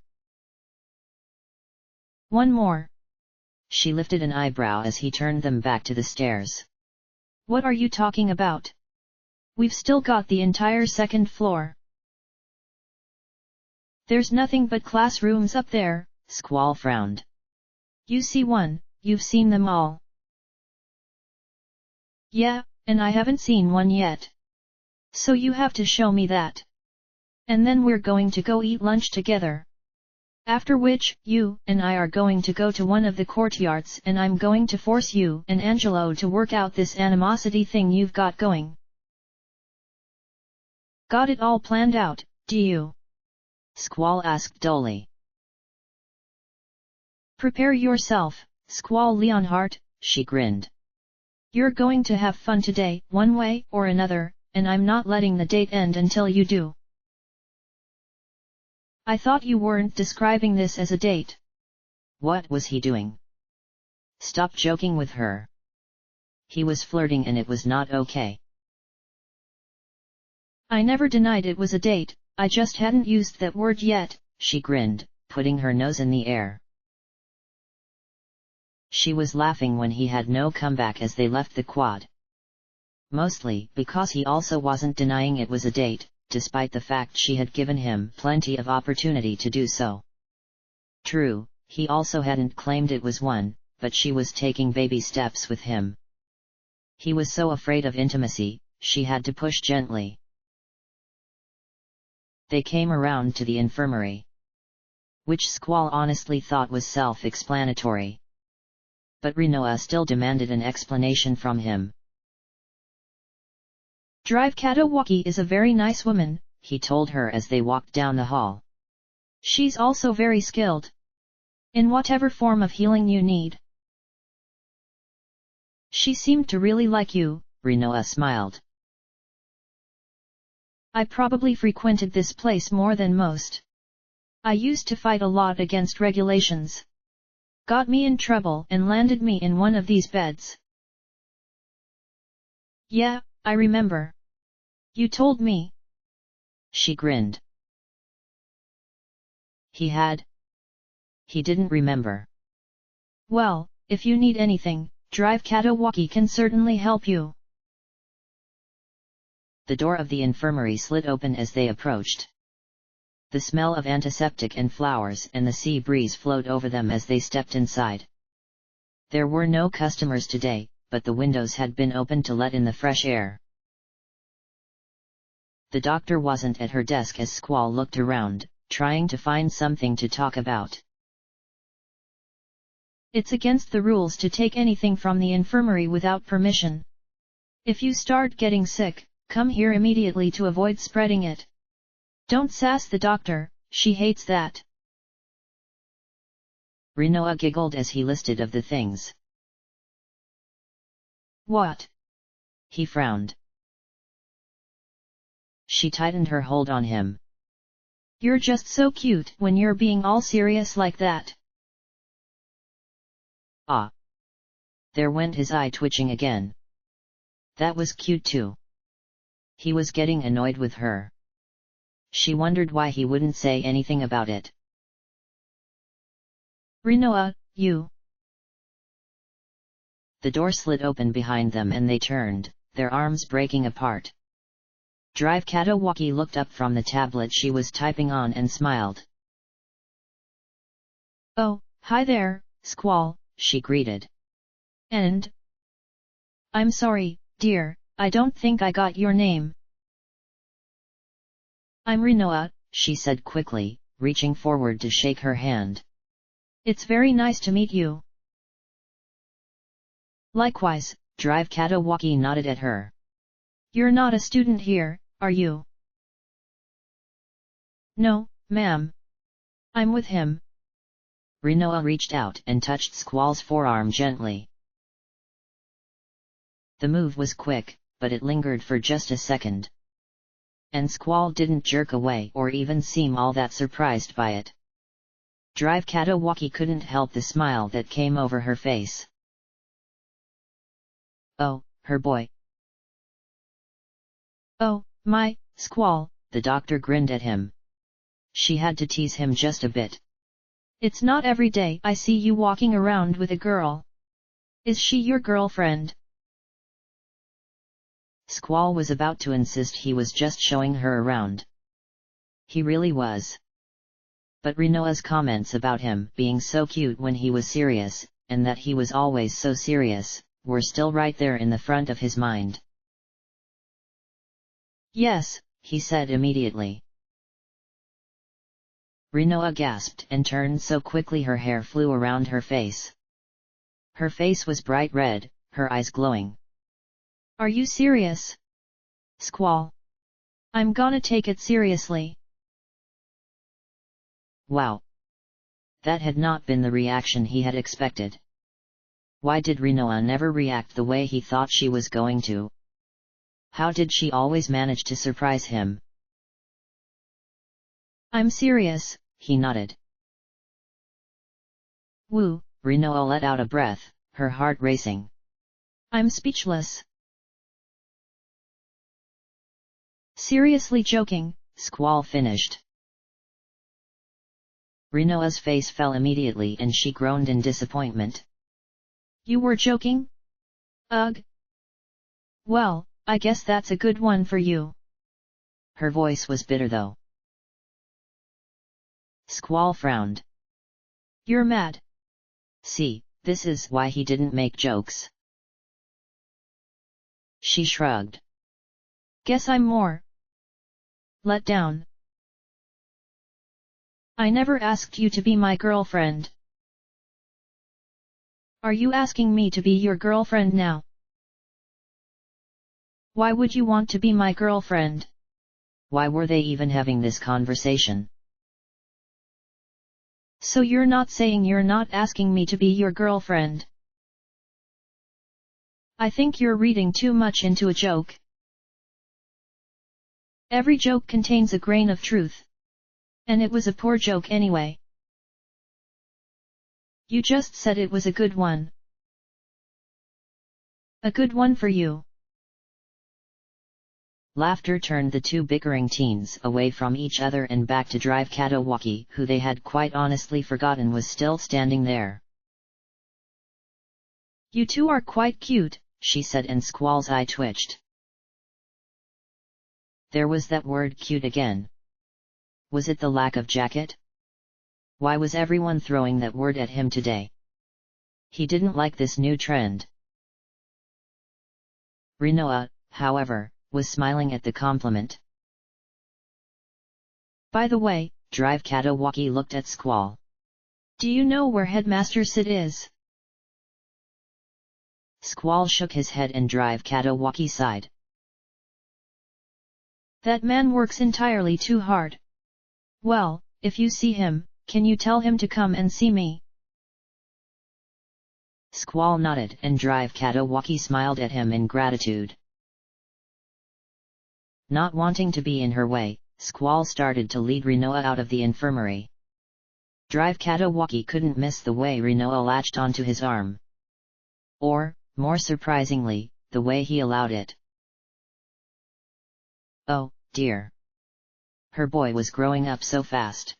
One more.
She lifted an eyebrow as he turned them back to the stairs.
What are you talking about? We've still got the entire second floor. There's nothing but classrooms up there,
Squall frowned.
You see one, you've seen them all. Yeah, and I haven't seen one yet. So you have to show me that. And then we're going to go eat lunch together. After which, you and I are going to go to one of the courtyards and I'm going to force you and Angelo to work out this animosity thing you've got going. Got it all planned out, do you?
Squall asked dully.
Prepare yourself, Squall Leonhardt,
she grinned.
You're going to have fun today, one way or another, and I'm not letting the date end until you do. I thought you weren't describing this as a date.
What was he doing? Stop joking with her. He was flirting and it was not okay.
I never denied it was a date, I just hadn't used that word yet,
she grinned, putting her nose in the air. She was laughing when he had no comeback as they left the quad. Mostly because he also wasn't denying it was a date, despite the fact she had given him plenty of opportunity to do so. True, he also hadn't claimed it was one, but she was taking baby steps with him. He was so afraid of intimacy, she had to push gently. They came around to the infirmary. Which Squall honestly thought was self-explanatory. But Rinoa still demanded an explanation from him.
Drive Katawaki is a very nice woman,
he told her as they walked down the hall.
She's also very skilled. In whatever form of healing you need. She seemed to really like you,
Rinoa smiled.
I probably frequented this place more than most. I used to fight a lot against regulations. Got me in trouble and landed me in one of these beds. Yeah, I remember. You told me.
She grinned. He didn't remember.
Well, if you need anything, Drive Katawaki can certainly help you.
The door of the infirmary slid open as they approached. The smell of antiseptic and flowers and the sea breeze flowed over them as they stepped inside. There were no customers today, but the windows had been opened to let in the fresh air. The doctor wasn't at her desk as Squall looked around, trying to find something to talk about.
It's against the rules to take anything from the infirmary without permission. If you start getting sick, come here immediately to avoid spreading it. Don't sass the doctor, she hates that.
Rinoa giggled as he listed of the things.
What?
He frowned. She tightened her hold on him.
You're just so cute when you're being all serious like that.
Ah. There went his eye twitching again. That was cute too. He was getting annoyed with her. She wondered why he wouldn't say anything about it.
Rinoa, you.
The door slid open behind them and they turned, their arms breaking apart. Drive Katawaki looked up from the tablet she was typing on and smiled.
Oh, hi there, Squall,
she greeted.
And? I'm sorry, dear, I don't think I got your name. I'm Rinoa,
she said quickly, reaching forward to shake her hand.
It's very nice to meet you. Likewise,
Drive Katawaki nodded at her.
You're not a student here, are you? No, ma'am. I'm with him.
Rinoa reached out and touched Squall's forearm gently. The move was quick, but it lingered for just a second. And Squall didn't jerk away or even seem all that surprised by it. Drive Katawaki couldn't help the smile that came over her face. Oh, her boy.
Oh, my, Squall,
the doctor grinned at him. She had to tease him just a bit.
It's not every day I see you walking around with a girl. Is she your girlfriend?
Squall was about to insist he was just showing her around. He really was. But Rinoa's comments about him being so cute when he was serious, and that he was always so serious, were still right there in the front of his mind.
Yes,
he said immediately. Rinoa gasped and turned so quickly her hair flew around her face. Her face was bright red, her eyes glowing.
Are you serious? Squall. I'm gonna take it seriously.
Wow. That had not been the reaction he had expected. Why did Rinoa never react the way he thought she was going to? How did she always manage to surprise him?
I'm serious,
he nodded.
Woo,
Rinoa let out a breath, her heart racing.
I'm speechless. Seriously joking,
Squall finished. Rinoa's face fell immediately and she groaned in disappointment.
You were joking? Ugh. Well, I guess that's a good one for you.
Her voice was bitter though. Squall frowned.
You're mad.
See, this is why he didn't make jokes. She shrugged.
Guess I'm more let down. I never asked you to be my girlfriend. Are you asking me to be your girlfriend now? Why would you want to be my girlfriend?
Why were they even having this conversation?
So you're not saying you're not asking me to be your girlfriend? I think you're reading too much into a joke. Every joke contains a grain of truth. And it was a poor joke anyway. You just said it was a good one. A good one for you.
Laughter turned the two bickering teens away from each other and back to Drive Katawaki, who they had quite honestly forgotten was still standing there.
"You two are quite cute,"
she said, and Squall's eye twitched. There was that word cute again. Was it the lack of jacket? Why was everyone throwing that word at him today? He didn't like this new trend. Rinoa, however, was smiling at the compliment.
"By the way,"
Drive Katawaki looked at Squall.
"Do you know where Headmaster Sid is?"
Squall shook his head and Drive Katawaki sighed.
"That man works entirely too hard. Well, if you see him, can you tell him to come and see me?"
Squall nodded and Drive Katawaki smiled at him in gratitude. Not wanting to be in her way, Squall started to lead Rinoa out of the infirmary. Drive Katawaki couldn't miss the way Rinoa latched onto his arm. Or, more surprisingly, the way he allowed it. Oh, dear. Her boy was growing up so fast.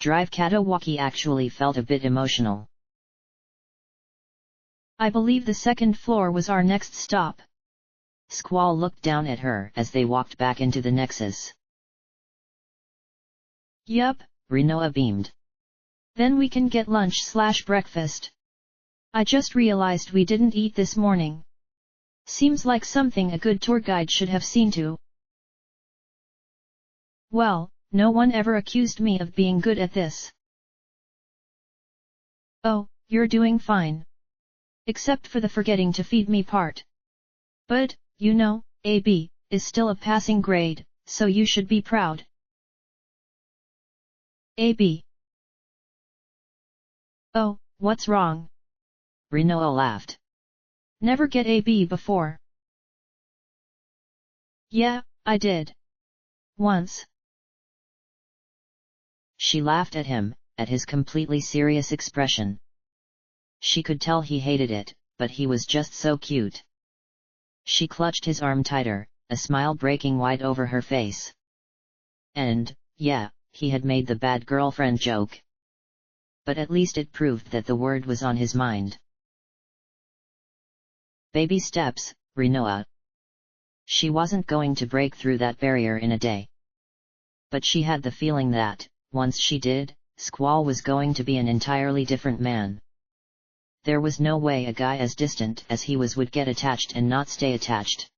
Drive Katawaki actually felt a bit emotional.
"I believe the second floor was our next stop."
Squall looked down at her as they walked back into the Nexus.
"Yup,"
Rinoa beamed.
"Then we can get lunch/breakfast. I just realized we didn't eat this morning. Seems like something a good tour guide should have seen to." "Well, no one ever accused me of being good at this." "Oh, you're doing fine. Except for the forgetting to feed me part. But, you know, AB is still a passing grade, so you should be proud." "AB? Oh, what's wrong?"
Rinoa laughed.
"Never get AB before?" "Yeah, I did. Once."
She laughed at him, at his completely serious expression. She could tell he hated it, but he was just so cute. She clutched his arm tighter, a smile breaking wide over her face. And, yeah, he had made the bad girlfriend joke. But at least it proved that the word was on his mind. Baby steps, Rinoa. She wasn't going to break through that barrier in a day. But she had the feeling that, once she did, Squall was going to be an entirely different man. There was no way a guy as distant as he was would get attached and not stay attached.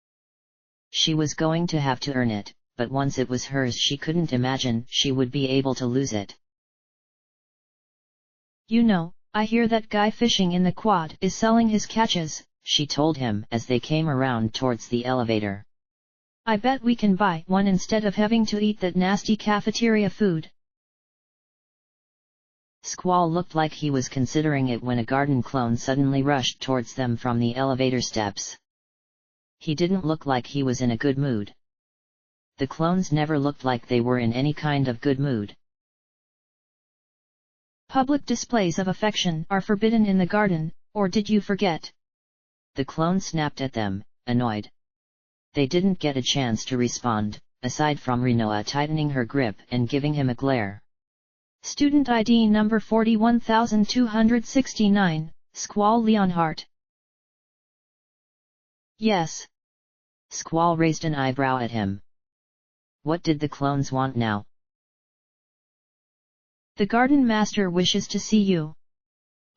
She was going to have to earn it, but once it was hers she couldn't imagine she would be able to lose it.
"You know, I hear that guy fishing in the quad is selling his catches,"
she told him as they came around towards the elevator.
"I bet we can buy one instead of having to eat that nasty cafeteria food."
Squall looked like he was considering it when a garden clone suddenly rushed towards them from the elevator steps. He didn't look like he was in a good mood. The clones never looked like they were in any kind of good mood.
"Public displays of affection are forbidden in the garden, or did you forget?"
The clone snapped at them, annoyed. They didn't get a chance to respond, aside from Rinoa tightening her grip and giving him a glare.
"Student ID number 41269, Squall Leonhardt." "Yes."
Squall raised an eyebrow at him. What did the clones want now?
"The garden master wishes to see you.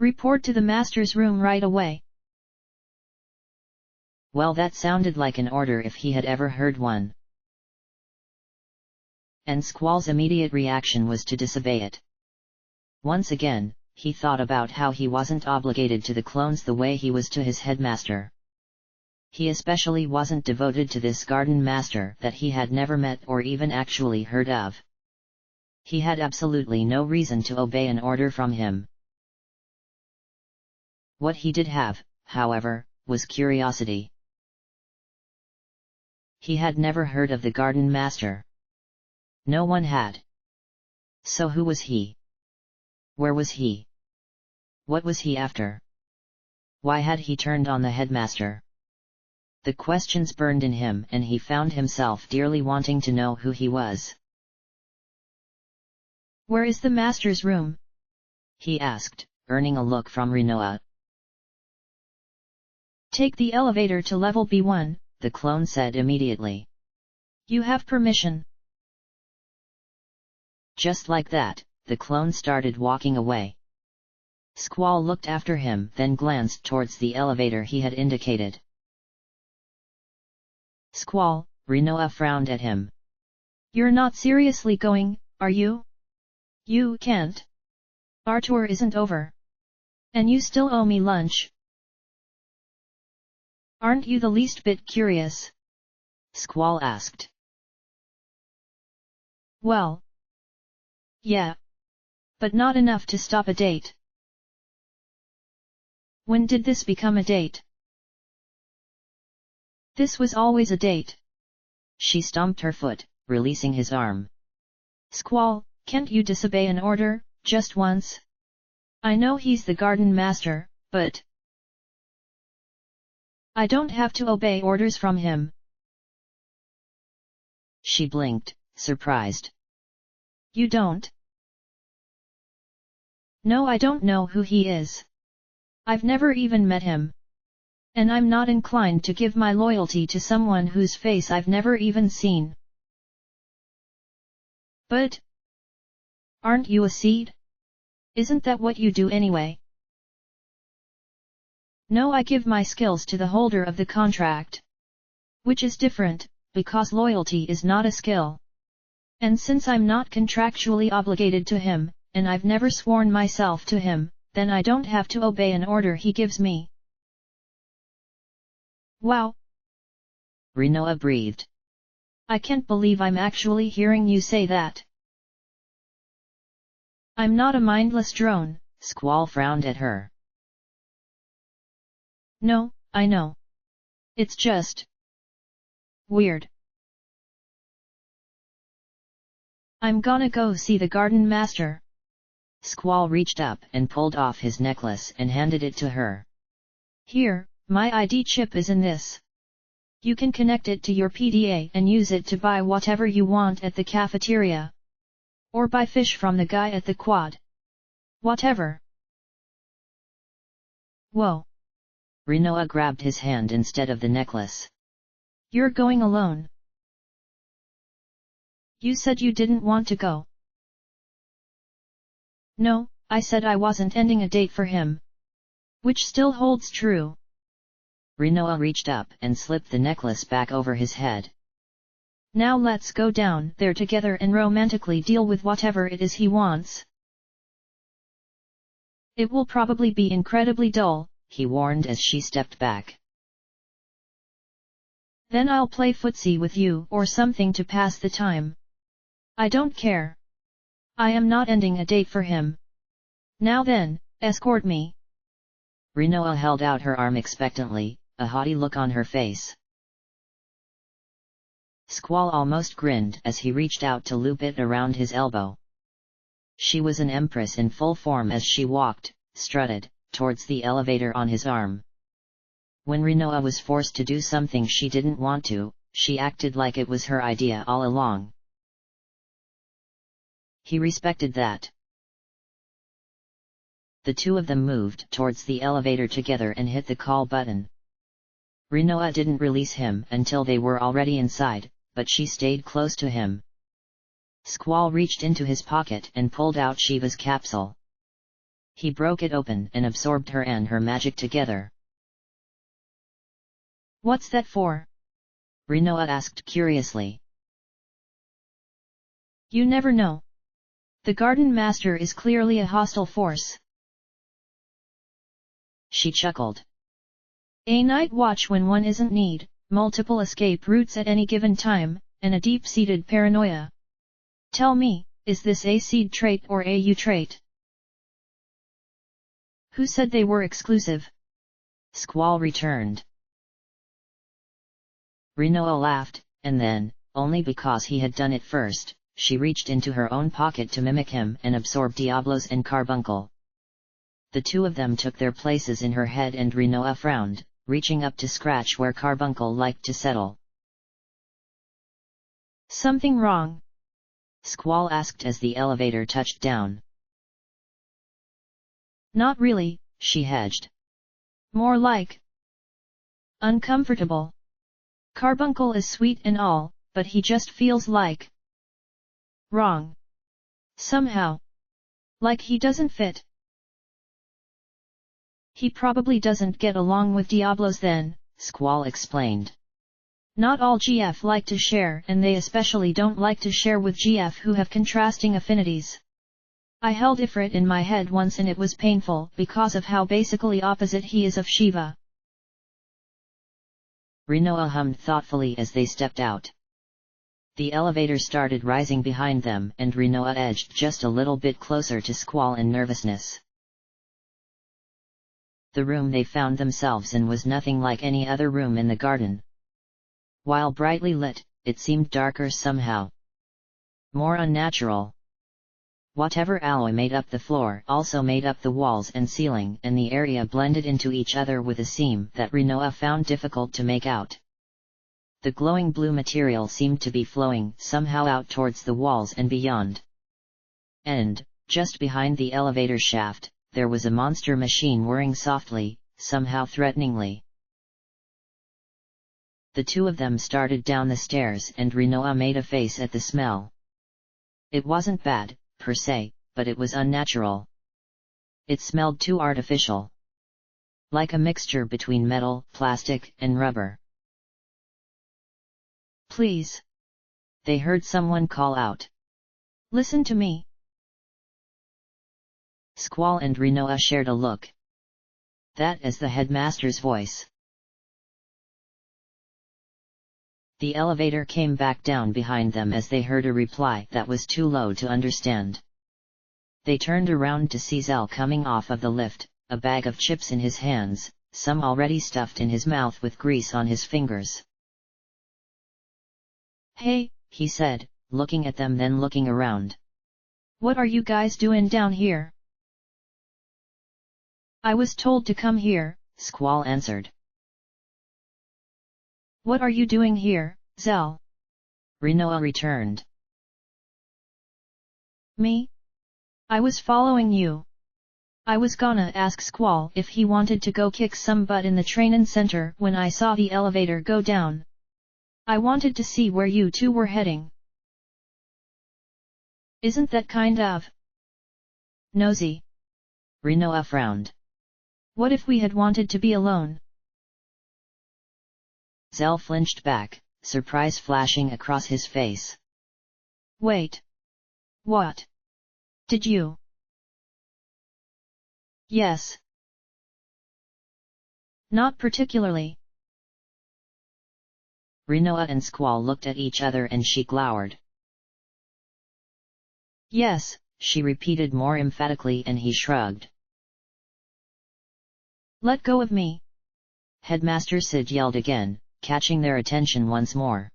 Report to the master's room right away."
Well, that sounded like an order if he had ever heard one. And Squall's immediate reaction was to disobey it. Once again, he thought about how he wasn't obligated to the clones the way he was to his headmaster. He especially wasn't devoted to this garden master that he had never met or even actually heard of. He had absolutely no reason to obey an order from him. What he did have, however, was curiosity. He had never heard of the garden master. No one had. So who was he? Where was he? What was he after? Why had he turned on the headmaster? The questions burned in him and he found himself dearly wanting to know who he was.
"Where is the master's room?"
he asked, earning a look from Rinoa.
"Take the elevator to level B1,
the clone said immediately.
"You have permission."
Just like that, the clone started walking away. Squall looked after him, then glanced towards the elevator he had indicated.
"Squall,"
Rinoa frowned at him.
"You're not seriously going, are you? You can't. Our tour isn't over. And you still owe me lunch. Aren't you the least bit curious?"
Squall asked.
"Well, yeah. But not enough to stop a date." "When did this become a date?" "This was always a date."
She stomped her foot, releasing his arm.
"Squall, can't you disobey an order, just once? I know he's the garden master, but I don't have to obey orders from him."
She blinked, surprised.
"You don't?" "No, I don't know who he is. I've never even met him. And I'm not inclined to give my loyalty to someone whose face I've never even seen." "But aren't you a seed? Isn't that what you do anyway?" "No, I give my skills to the holder of the contract. Which is different, because loyalty is not a skill. And since I'm not contractually obligated to him, and I've never sworn myself to him, then I don't have to obey an order he gives me." "Wow!"
Rinoa breathed.
"I can't believe I'm actually hearing you say that." "I'm not a mindless drone,"
Squall frowned at her.
"No, I know. It's just weird. I'm gonna go see the garden master."
Squall reached up and pulled off his necklace and handed it to her.
"Here, my ID chip is in this. You can connect it to your PDA and use it to buy whatever you want at the cafeteria. Or buy fish from the guy at the quad. Whatever." "Whoa."
Rinoa grabbed his hand instead of the necklace.
"You're going alone? You said you didn't want to go." "No, I said I wasn't ending a date for him. Which still holds true."
Rinoa reached up and slipped the necklace back over his head.
"Now let's go down there together and romantically deal with whatever it is he wants. It will probably be incredibly dull,"
he warned as she stepped back.
"Then I'll play footsie with you or something to pass the time. I don't care. I am not ending a date for him. Now then, escort me."
Rinoa held out her arm expectantly, a haughty look on her face. Squall almost grinned as he reached out to loop it around his elbow. She was an empress in full form as she walked, strutted, towards the elevator on his arm. When Rinoa was forced to do something she didn't want to, she acted like it was her idea all along. He respected that. The two of them moved towards the elevator together and hit the call button. Rinoa didn't release him until they were already inside, but she stayed close to him. Squall reached into his pocket and pulled out Shiva's capsule. He broke it open and absorbed her and her magic together.
"What's that for?"
Rinoa asked curiously.
"You never know. The garden master is clearly a hostile force."
She chuckled.
"A night watch when one isn't need, multiple escape routes at any given time, and a deep-seated paranoia. Tell me, is this a seed trait or a U trait?" "Who said they were exclusive?"
Squall returned. Rinoa laughed, and then, only because he had done it first, she reached into her own pocket to mimic him and absorb Diablos and Carbuncle. The two of them took their places in her head and Rinoa frowned, reaching up to scratch where Carbuncle liked to settle.
Something wrong?
Squall asked as the elevator touched down.
Not really,
she hedged.
More like uncomfortable. Carbuncle is sweet and all, but he just feels like wrong. Somehow. Like he doesn't fit. He probably doesn't get along with Diablos then,
Squall explained.
Not all GF like to share, and they especially don't like to share with GF who have contrasting affinities. I held Ifrit in my head once and it was painful because of how basically opposite he is of Shiva.
Rinoa hummed thoughtfully as they stepped out. The elevator started rising behind them and Rinoa edged just a little bit closer to Squall in nervousness. The room they found themselves in was nothing like any other room in the garden. While brightly lit, it seemed darker somehow. More unnatural. Whatever alloy made up the floor also made up the walls and ceiling, and the area blended into each other with a seam that Rinoa found difficult to make out. The glowing blue material seemed to be flowing somehow out towards the walls and beyond. And, just behind the elevator shaft, there was a monster machine whirring softly, somehow threateningly. The two of them started down the stairs and Rinoa made a face at the smell. It wasn't bad, per se, but it was unnatural. It smelled too artificial. Like a mixture between metal, plastic, and rubber.
Please.
They heard someone call out.
Listen to me.
Squall and Rinoa shared a look. That is the headmaster's voice. The elevator came back down behind them as they heard a reply that was too low to understand. They turned around to see Zell coming off of the lift, a bag of chips in his hands, some already stuffed in his mouth with grease on his fingers.
Hey,
he said, looking at them then looking around.
What are you guys doing down here? I was told to come here,
Squall answered.
What are you doing here, Zell?
Rinoa returned.
Me? I was following you. I was gonna ask Squall if he wanted to go kick some butt in the trainin' center when I saw the elevator go down. I wanted to see where you two were heading. Isn't that kind of nosy?
Rinoa frowned.
What if we had wanted to be alone?
Zell flinched back, surprise flashing across his face.
Wait. What? Did you? Yes. Not particularly.
Rinoa and Squall looked at each other and she glowered.
Yes,
she repeated more emphatically and he shrugged.
Let go of me.
Headmaster Sid yelled again, catching their attention once more.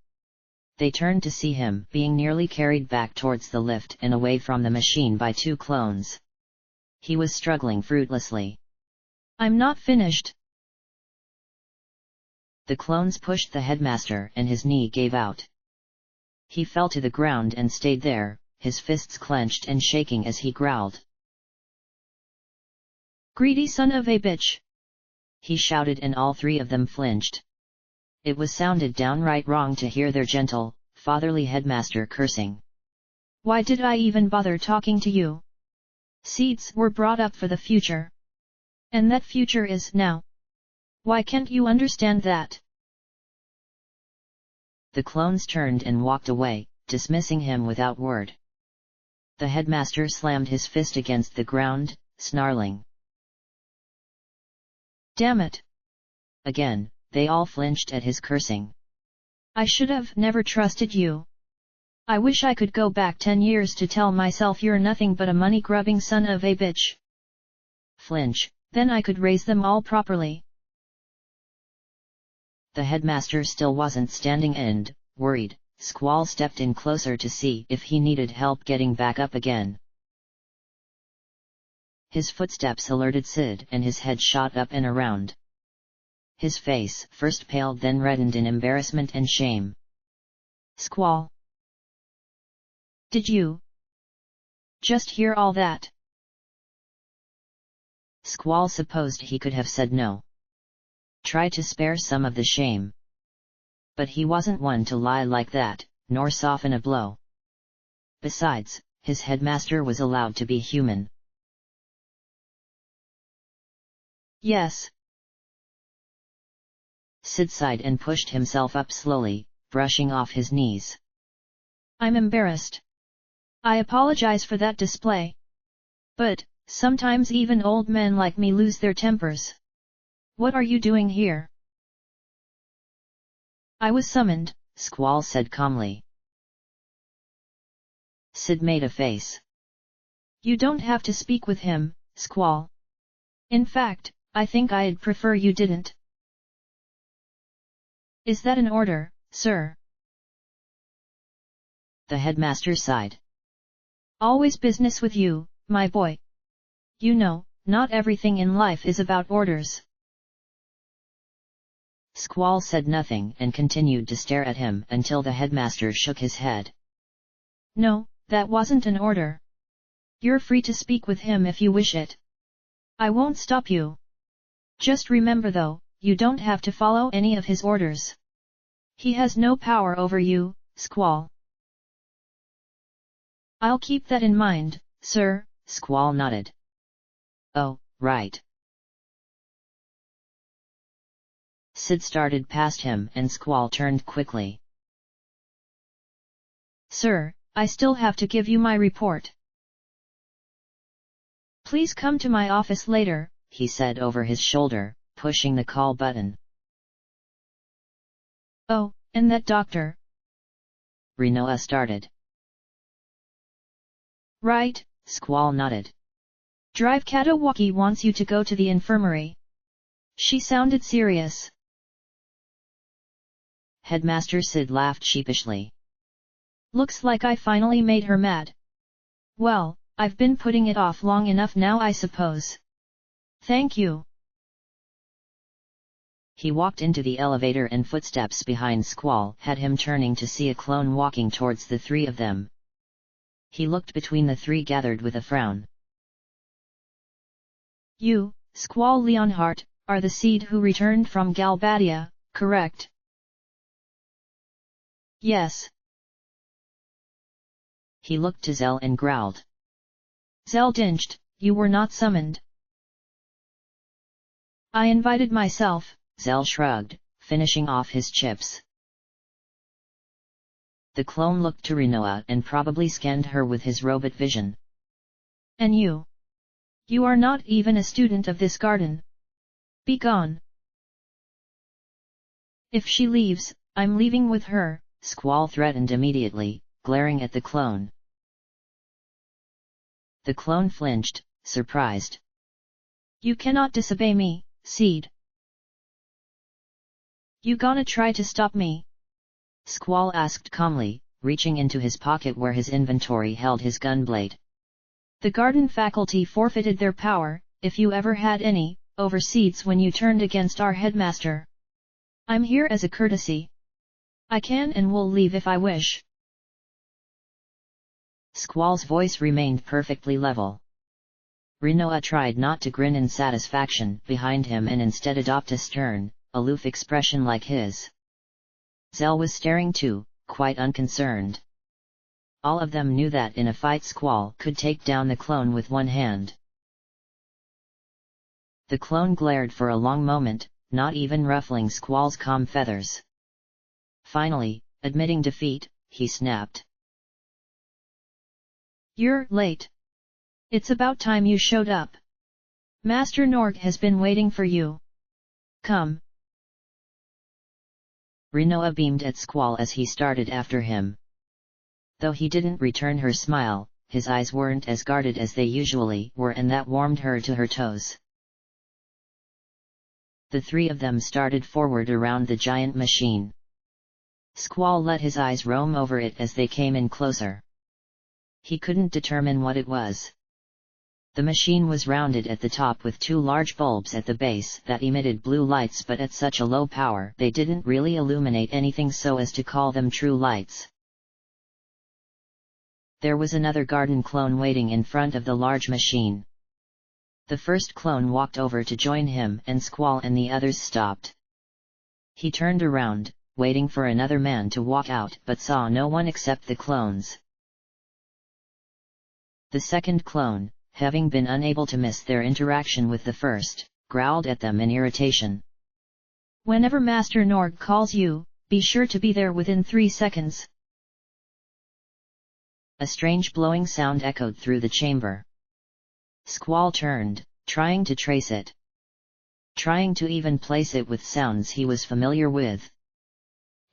They turned to see him being nearly carried back towards the lift and away from the machine by two clones. He was struggling fruitlessly.
I'm not finished.
The clones pushed the headmaster and his knee gave out. He fell to the ground and stayed there, his fists clenched and shaking as he growled.
Greedy son of a bitch!
He shouted and all three of them flinched. It was sounded downright wrong to hear their gentle, fatherly headmaster cursing.
Why did I even bother talking to you? Seeds were brought up for the future. And that future is now. Why can't you understand that?
The clones turned and walked away, dismissing him without word. The headmaster slammed his fist against the ground, snarling.
Damn it!
Again, they all flinched at his cursing.
I should have never trusted you. I wish I could go back 10 years to tell myself you're nothing but a money-grubbing son of a bitch.
Flinch.
Then I could raise them all properly.
The headmaster still wasn't standing and, worried, Squall stepped in closer to see if he needed help getting back up again. His footsteps alerted Sid and his head shot up and around. His face first paled then reddened in embarrassment and shame.
Squall! Did you just hear all that?
Squall supposed he could have said no. Try to spare some of the shame. But he wasn't one to lie like that, nor soften a blow. Besides, his headmaster was allowed to be human.
Yes.
Sid sighed and pushed himself up slowly, brushing off his knees.
I'm embarrassed. I apologize for that display. But, sometimes even old men like me lose their tempers. What are you doing here? I was summoned,
Squall said calmly. Sid made a face.
You don't have to speak with him, Squall. In fact, I think I'd prefer you didn't. Is that an order, sir?
The headmaster sighed.
Always business with you, my boy. You know, not everything in life is about orders.
Squall said nothing and continued to stare at him until the headmaster shook his head.
No, that wasn't an order. You're free to speak with him if you wish it. I won't stop you. Just remember though, you don't have to follow any of his orders. He has no power over you, Squall. I'll keep that in mind, sir.
Squall nodded. Oh, right. Sid started past him and Squall turned quickly.
Sir, I still have to give you my report. Please come to my office later,
he said over his shoulder, pushing the call button.
Oh, and that doctor?
Rinoa started.
Right,
Squall nodded.
Drive Katawaki wants you to go to the infirmary. She sounded serious.
Headmaster Sid laughed sheepishly.
Looks like I finally made her mad. Well, I've been putting it off long enough now I suppose. Thank you.
He walked into the elevator and footsteps behind Squall had him turning to see a clone walking towards the three of them. He looked between the three gathered with a frown.
You, Squall Leonhardt, are the seed who returned from Galbadia, correct? Yes.
He looked to Zell and growled.
Zeldincht, you were not summoned. I invited myself.
Zell shrugged, finishing off his chips. The clone looked to Rinoa and probably scanned her with his robot vision.
And you? You are not even a student of this garden. Be gone. If she leaves, I'm leaving with her,
Squall threatened immediately, glaring at the clone. The clone flinched, surprised.
You cannot disobey me, Seed. You gonna try to stop me?
Squall asked calmly, reaching into his pocket where his inventory held his gunblade.
The garden faculty forfeited their power, if you ever had any, over Seeds when you turned against our headmaster. I'm here as a courtesy. I can and will leave if I wish.
Squall's voice remained perfectly level. Rinoa tried not to grin in satisfaction behind him and instead adopt a stern, aloof expression like his. Zell was staring too, quite unconcerned. All of them knew that in a fight Squall could take down the clone with one hand. The clone glared for a long moment, not even ruffling Squall's calm feathers. Finally, admitting defeat, he snapped.
You're late. It's about time you showed up. Master Norg has been waiting for you. Come.
Rinoa beamed at Squall as he started after him. Though he didn't return her smile, his eyes weren't as guarded as they usually were and that warmed her to her toes. The three of them started forward around the giant machine. Squall let his eyes roam over it as they came in closer. He couldn't determine what it was. The machine was rounded at the top with two large bulbs at the base that emitted blue lights, but at such a low power they didn't really illuminate anything so as to call them true lights. There was another garden clone waiting in front of the large machine. The first clone walked over to join him, and Squall and the others stopped. He turned around, waiting for another man to walk out, but saw no one except the clones. The second clone, having been unable to miss their interaction with the first, growled at them in irritation.
Whenever Master Norg calls you, be sure to be there within 3 seconds.
A strange blowing sound echoed through the chamber. Squall turned, trying to trace it. Trying to even place it with sounds he was familiar with.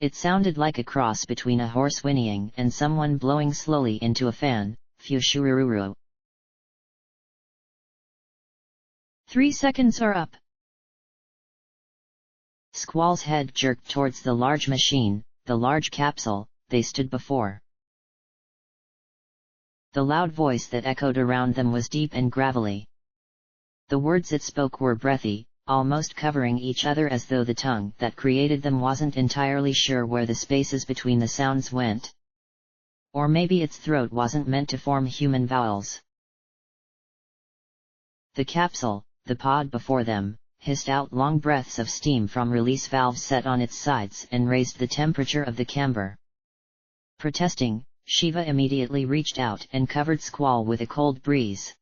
It sounded like a cross between a horse whinnying and someone blowing slowly into a fan. Fushurururu.
3 seconds are up.
Squall's head jerked towards the large machine, the large capsule they stood before. The loud voice that echoed around them was deep and gravelly. The words it spoke were breathy, almost covering each other, as though the tongue that created them wasn't entirely sure where the spaces between the sounds went. Or maybe its throat wasn't meant to form human vowels. The capsule, the pod before them, hissed out long breaths of steam from release valves set on its sides and raised the temperature of the camber. Protesting, Shiva immediately reached out and covered Squall with a cold breeze.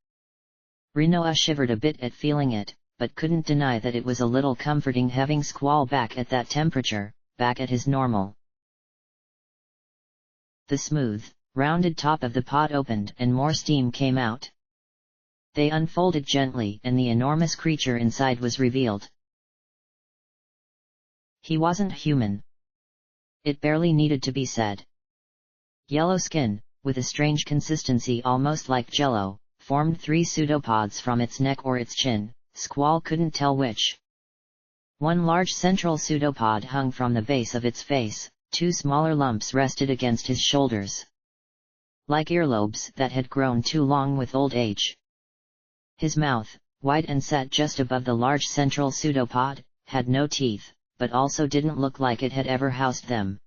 Rinoa shivered a bit at feeling it, but couldn't deny that it was a little comforting having Squall back at that temperature, back at his normal. The smooth, rounded top of the pod opened and more steam came out. They unfolded gently and the enormous creature inside was revealed. He wasn't human. It barely needed to be said. Yellow skin, with a strange consistency almost like jello, formed 3 pseudopods from its neck or its chin, Squall couldn't tell which. One large central pseudopod hung from the base of its face, 2 smaller lumps rested against his shoulders. Like earlobes that had grown too long with old age. His mouth, wide and set just above the large central pseudopod, had no teeth, but also didn't look like it had ever housed them.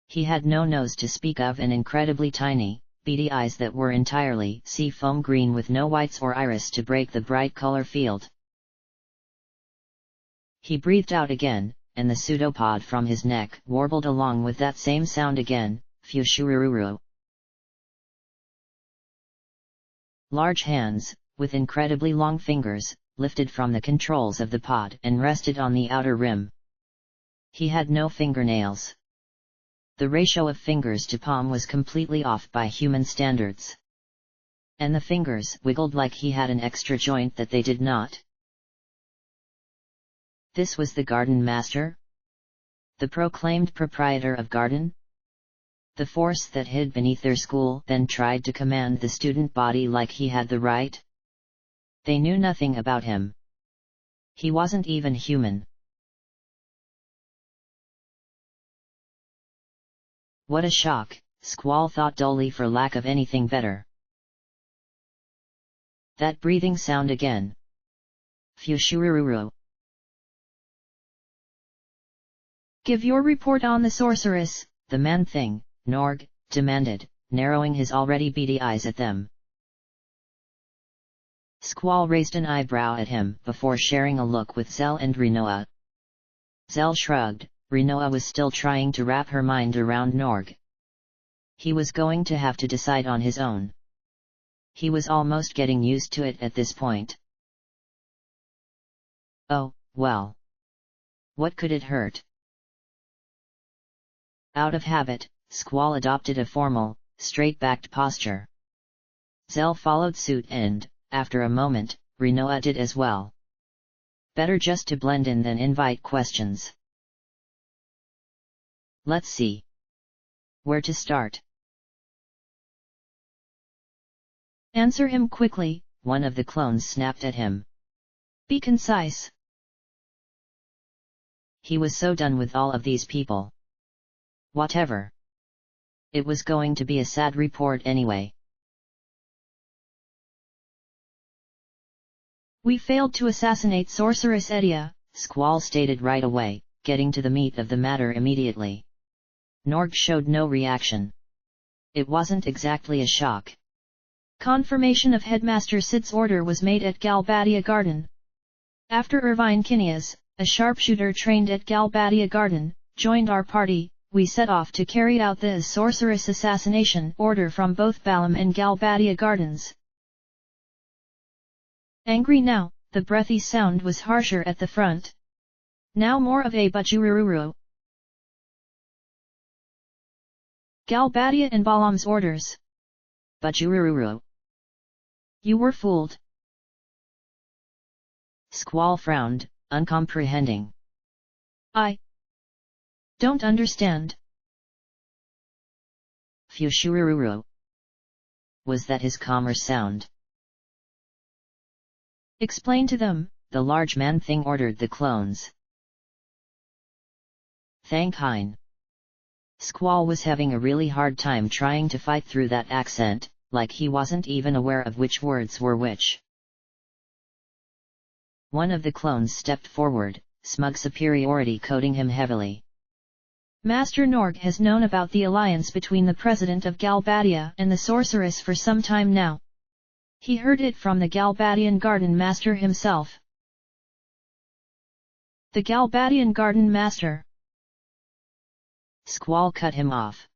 He had no nose to speak of and incredibly tiny, beady eyes that were entirely sea foam green with no whites or iris to break the bright color field. He breathed out again, and the pseudopod from his neck warbled along with that same sound again, Fushurururu. Large hands, with incredibly long fingers, lifted from the controls of the pod and rested on the outer rim. He had no fingernails. The ratio of fingers to palm was completely off by human standards. And the fingers wiggled like he had an extra joint that they did not. This was the Garden Master? The proclaimed proprietor of Garden? The force that hid beneath their school then tried to command the student body like he had the right? They knew nothing about him. He wasn't even human. What a shock, Squall thought dully for lack of anything better. That breathing sound again. Fushurururu.
Give your report on the sorceress,
the man-thing, Norg, demanded, narrowing his already beady eyes at them. Squall raised an eyebrow at him before sharing a look with Zell and Rinoa. Zell shrugged. Rinoa was still trying to wrap her mind around Norg. He was going to have to decide on his own. He was almost getting used to it at this point. Oh, well. What could it hurt? Out of habit, Squall adopted a formal, straight-backed posture. Zell followed suit and, after a moment, Rinoa did as well. Better just to blend in than invite questions. Let's see. Where to start?
Answer him quickly,
one of the clones snapped at him.
Be concise.
He was so done with all of these people. Whatever. It was going to be a sad report anyway.
We failed to assassinate Sorceress Edia,
Squall stated right away, getting to the meat of the matter immediately. Norg showed no reaction. It wasn't exactly a shock.
Confirmation of Headmaster Sid's order was made at Galbadia Garden. After Irvine Kinneas, a sharpshooter trained at Galbadia Garden, joined our party, we set off to carry out the sorceress assassination order from both Balam and Galbadia Gardens. Angry now, the breathy sound was harsher at the front. Now more of a bajururu. Galbadia and Balam's orders.
Bajururu.
You were fooled.
Squall frowned, uncomprehending.
I don't understand.
Fushururu. Was that his calmer sound?
Explain to them,
the large man-thing ordered the clones. Thank Hein. Squall was having a really hard time trying to fight through that accent, like he wasn't even aware of which words were which. One of the clones stepped forward, smug superiority coating him heavily.
Master Norg has known about the alliance between the president of Galbadia and the sorceress for some time now. He heard it from the Galbadian Garden Master himself. The Galbadian Garden Master.
Squall cut him off.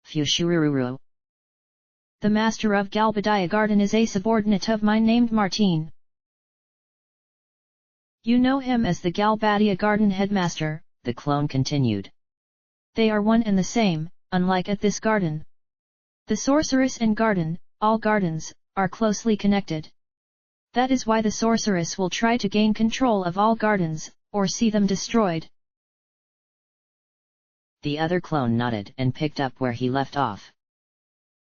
Fushururu.
The master of Galbadia Garden is a subordinate of mine named Martine. You know him as the Galbadia Garden headmaster,
the clone continued.
They are one and the same, unlike at this garden. The sorceress and garden, all gardens, are closely connected. That is why the sorceress will try to gain control of all gardens, or see them destroyed.
The other clone nodded and picked up where he left off.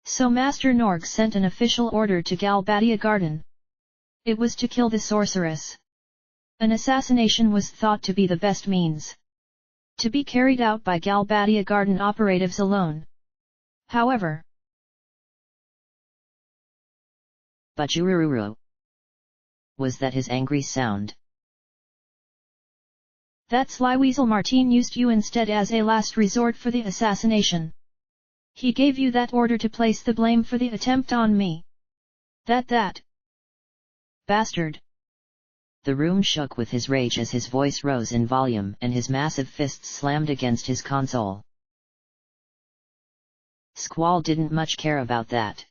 So Master Norg sent an official order to Galbadia Garden. It was to kill the sorceress. An assassination was thought to be the best means. To be carried out by Galbadia Garden operatives alone. However,
Bajururu. Was that his angry sound?
That's why Weasel Martine used you instead as a last resort for the assassination. He gave you that order to place the blame for the attempt on me. That bastard.
The room shook with his rage as his voice rose in volume and his massive fists slammed against his console. Squall didn't much care about that.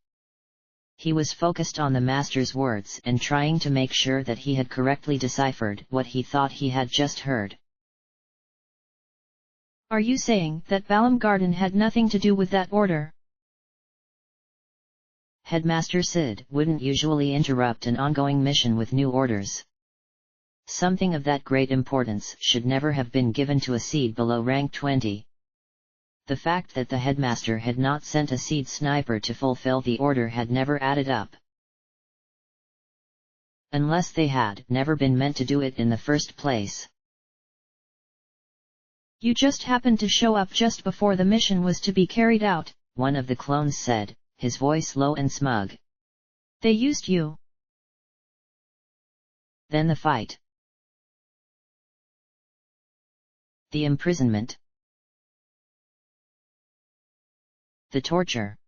He was focused on the master's words and trying to make sure that he had correctly deciphered what he thought he had just heard.
Are you saying that Balam Garden had nothing to do with that order?
Headmaster Sid wouldn't usually interrupt an ongoing mission with new orders. Something of that great importance should never have been given to a seed below rank 20. The fact that the headmaster had not sent a seed sniper to fulfill the order had never added up. Unless they had never been meant to do it in the first place.
You just happened to show up just before the mission was to be carried out,
one of the clones said, his voice low and smug.
They used you.
Then the fight. The imprisonment. The torture.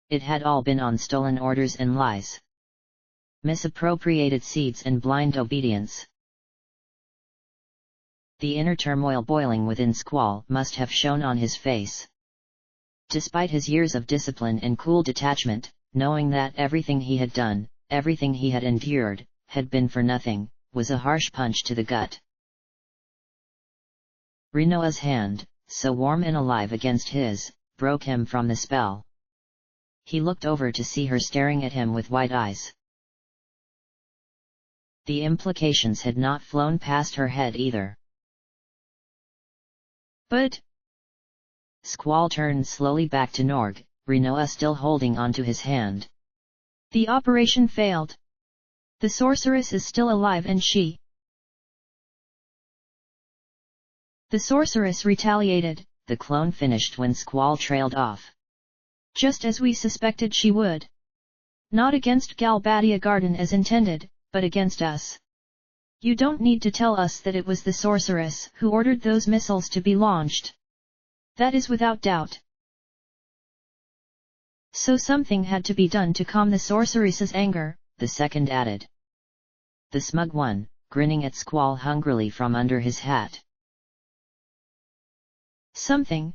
It had all been on stolen orders and lies. Misappropriated seeds and blind obedience. The inner turmoil boiling within Squall must have shown on his face. Despite his years of discipline and cool detachment, knowing that everything he had done, everything he had endured, had been for nothing, was a harsh punch to the gut. Rinoa's hand, so warm and alive against his, broke him from the spell. He looked over to see her staring at him with wide eyes. The implications had not flown past her head either.
But
Squall turned slowly back to Norg, Rinoa still holding onto his hand.
The operation failed. The sorceress is still alive and she. The sorceress retaliated,
the clone finished when Squall trailed off.
Just as we suspected she would. Not against Galbadia Garden as intended, but against us. You don't need to tell us that it was the sorceress who ordered those missiles to be launched. That is without doubt. So something had to be done to calm the sorceress's anger,
the second added. The smug one, grinning at Squall hungrily from under his hat.
Something?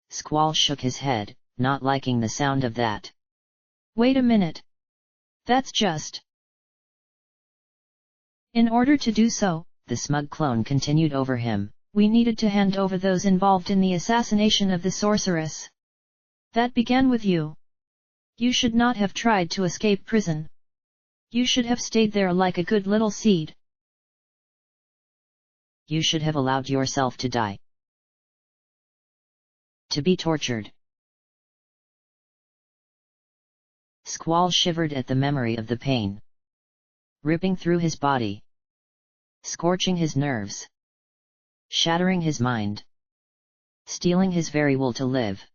Squall shook his head, not liking the sound of that.
Wait a minute. That's just. In order to do so,
the smug clone continued over him,
we needed to hand over those involved in the assassination of the sorceress. That began with you. You should not have tried to escape prison. You should have stayed there like a good little seed.
You should have allowed yourself to die. To be tortured. Squall shivered at the memory of the pain. Ripping through his body. Scorching his nerves. Shattering his mind. Stealing his very will to live.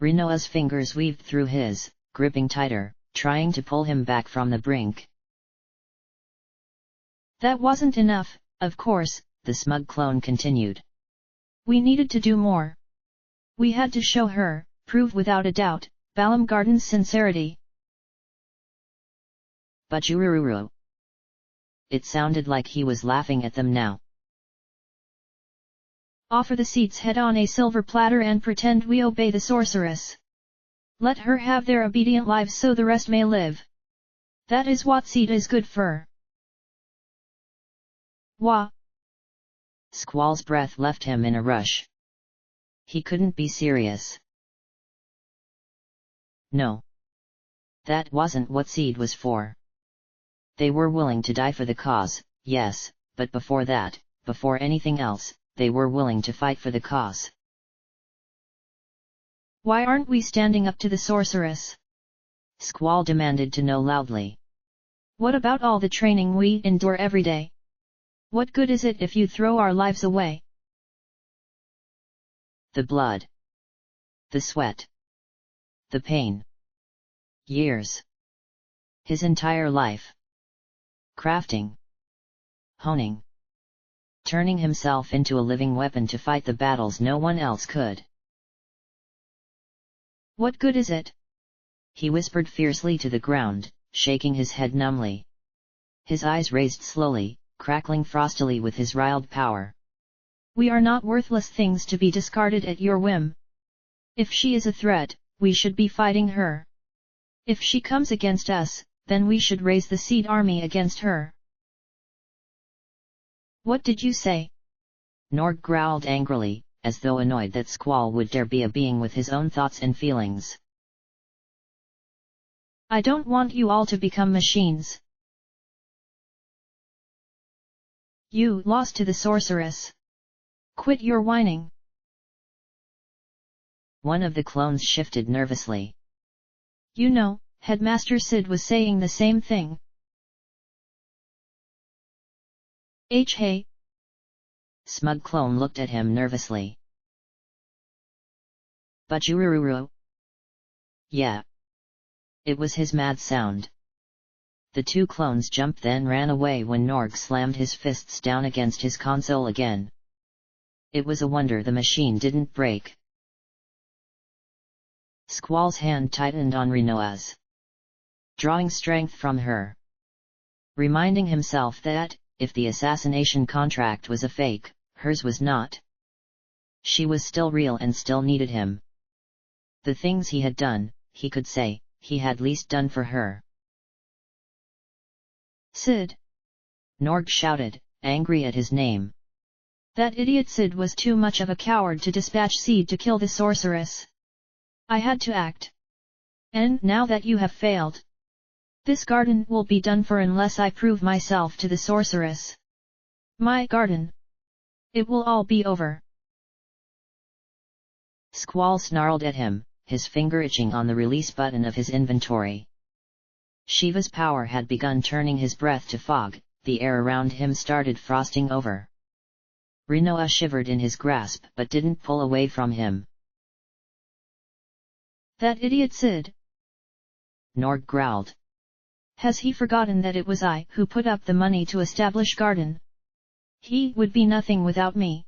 Rinoa's fingers weaved through his, gripping tighter, trying to pull him back from the brink.
That wasn't enough, of course,
the smug clone continued.
We needed to do more. We had to show her, prove without a doubt, Balam Garden's sincerity.
But Jurururu. It sounded like he was laughing at them now.
Offer the seeds head on a silver platter and pretend we obey the sorceress. Let her have their obedient lives so the rest may live. That is what seed is good for. Wah!
Squall's breath left him in a rush. He couldn't be serious. No. That wasn't what seed was for. They were willing to die for the cause, yes, but before that, before anything else, they were willing to fight for the cause.
Why aren't we standing up to the sorceress?
Squall demanded to know loudly.
What about all the training we endure every day? What good is it if you throw our lives away?
The blood. The sweat. The pain. Years. His entire life. Crafting. Honing. Turning himself into a living weapon to fight the battles no one else could.
What good is it?
He whispered fiercely to the ground, shaking his head numbly. His eyes raised slowly, crackling frostily with his riled power.
We are not worthless things to be discarded at your whim. If she is a threat, we should be fighting her. If she comes against us, then we should raise the seed army against her. What did you say?
Norg growled angrily, as though annoyed that Squall would dare be a being with his own thoughts and feelings.
I don't want you all to become machines. You lost to the sorceress. Quit your whining.
One of the clones shifted nervously.
You know, Headmaster Sid was saying the same thing. Hey.
Smug clone looked at him nervously. But Jurururu? Yeah. It was his mad sound. The two clones jumped then ran away when Norg slammed his fists down against his console again. It was a wonder the machine didn't break. Squall's hand tightened on Rinoa's, drawing strength from her. Reminding himself that, if the assassination contract was a fake, hers was not. She was still real and still needed him. The things he had done, he could say, he had least done for her.
Sid!
Norg shouted, angry at his name.
That idiot Sid was too much of a coward to dispatch seed to kill the sorceress. I had to act. And now that you have failed, this garden will be done for unless I prove myself to the sorceress. My garden. It will all be over.
Squall snarled at him, his finger itching on the release button of his inventory. Shiva's power had begun turning his breath to fog, the air around him started frosting over. Rinoa shivered in his grasp but didn't pull away from him.
That idiot Sid!
Norg growled.
Has he forgotten that it was I who put up the money to establish garden? He would be nothing without me.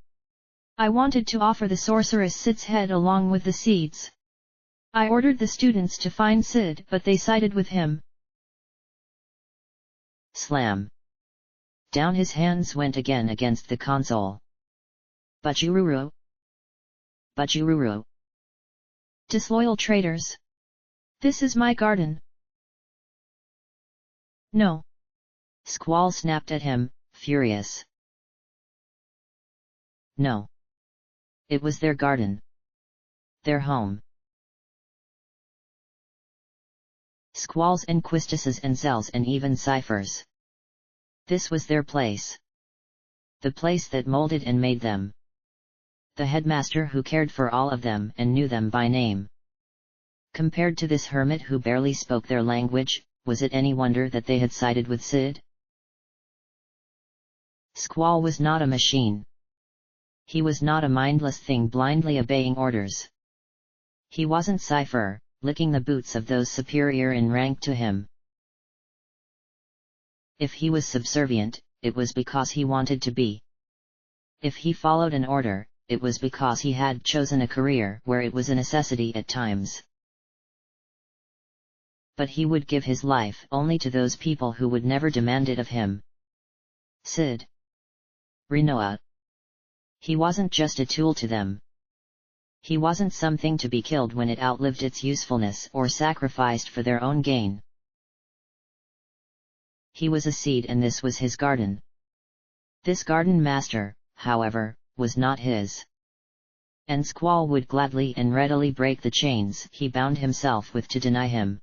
I wanted to offer the sorceress Sid's head along with the seeds. I ordered the students to find Sid, but they sided with him.
Slam. Down his hands went again against the console. Bachururu. Bachururu.
Disloyal traitors. This is my garden. No.
Squall snapped at him, furious. No. It was their garden. Their home. Squalls and Quistuses and Zells and even Ciphers. This was their place. The place that molded and made them. The headmaster who cared for all of them and knew them by name. Compared to this hermit who barely spoke their language, was it any wonder that they had sided with Sid? Squall was not a machine. He was not a mindless thing blindly obeying orders. He wasn't Cipher, licking the boots of those superior in rank to him. If he was subservient, it was because he wanted to be. If he followed an order, it was because he had chosen a career where it was a necessity at times. But he would give his life only to those people who would never demand it of him. Sid. Rinoa. He wasn't just a tool to them. He wasn't something to be killed when it outlived its usefulness or sacrificed for their own gain. He was a seed and this was his garden. This garden master, however, was not his. And Squall would gladly and readily break the chains he bound himself with to deny him.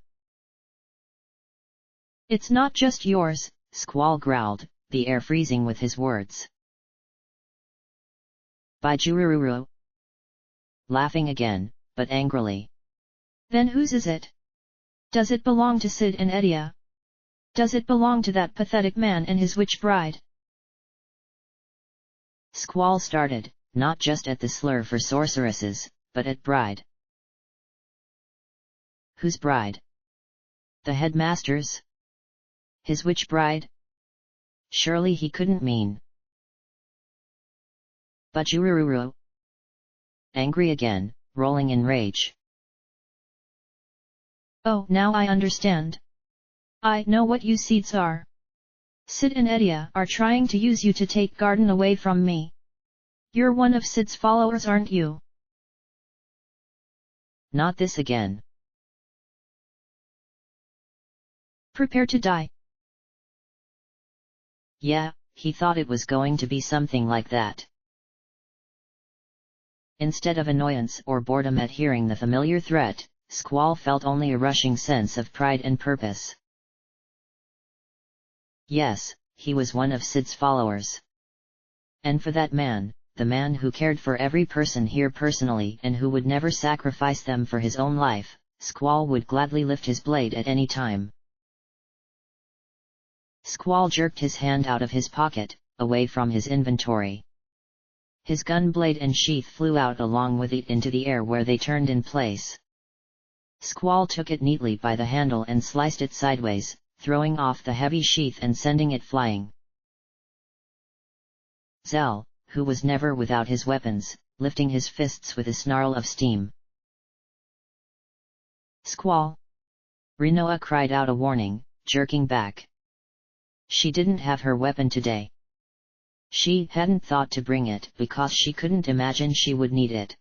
It's not just yours,
Squall growled, the air freezing with his words. Bajururu. Laughing again, but angrily.
Then whose is it? Does it belong to Sid and Edia? Does it belong to that pathetic man and his witch bride?
Squall started, not just at the slur for sorceresses, but at bride. Whose bride? The headmaster's? His witch bride? Surely he couldn't mean. Bachururu. Angry again, rolling in rage.
Oh, now I understand. I know what you seeds are. Sid and Edia are trying to use you to take garden away from me. You're one of Sid's followers, aren't you?
Not this again.
Prepare to die.
Yeah, he thought it was going to be something like that. Instead of annoyance or boredom at hearing the familiar threat, Squall felt only a rushing sense of pride and purpose. Yes, he was one of Sid's followers. And for that man, the man who cared for every person here personally and who would never sacrifice them for his own life, Squall would gladly lift his blade at any time. Squall jerked his hand out of his pocket, away from his inventory. His gun blade and sheath flew out along with it into the air where they turned in place. Squall took it neatly by the handle and sliced it sideways, throwing off the heavy sheath and sending it flying. Zell, who was never without his weapons, lifting his fists with a snarl of steam. Squall! Rinoa cried out a warning, jerking back. She didn't have her weapon today. She hadn't thought to bring it because she couldn't imagine she would need it.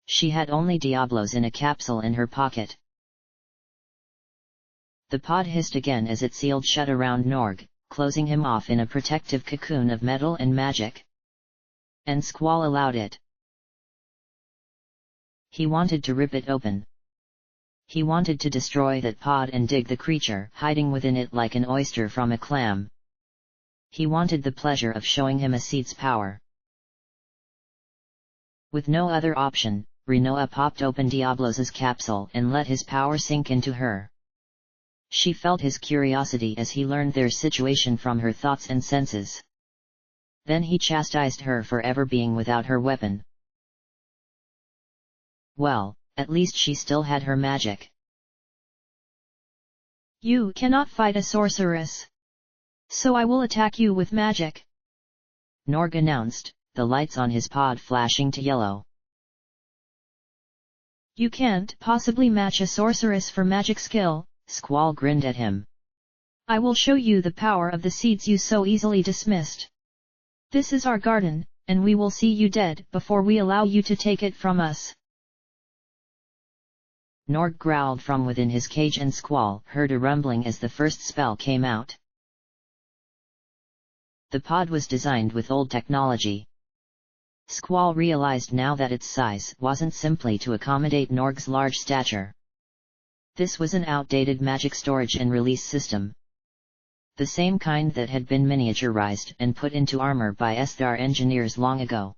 She had only Diablos in a capsule in her pocket. The pod hissed again as it sealed shut around Norg, closing him off in a protective cocoon of metal and magic. And Squall allowed it. He wanted to rip it open. He wanted to destroy that pod and dig the creature hiding within it like an oyster from a clam. He wanted the pleasure of showing him a seed's power. With no other option, Rinoa popped open Diablos's capsule and let his power sink into her. She felt his curiosity as he learned their situation from her thoughts and senses. Then he chastised her for ever being without her weapon. Well, At least she still had her magic.
You cannot fight a sorceress. So I will attack you with magic.
Norg announced, the lights on his pod flashing to yellow.
You can't possibly match a sorceress for magic skill,
Squall grinned at him.
I will show you the power of the seeds you so easily dismissed. This is our garden, and we will see you dead before we allow you to take it from us.
Norg growled from within his cage and Squall heard a rumbling as the first spell came out. The pod was designed with old technology. Squall realized now that its size wasn't simply to accommodate Norg's large stature. This was an outdated magic storage and release system. The same kind that had been miniaturized and put into armor by SDR engineers long ago.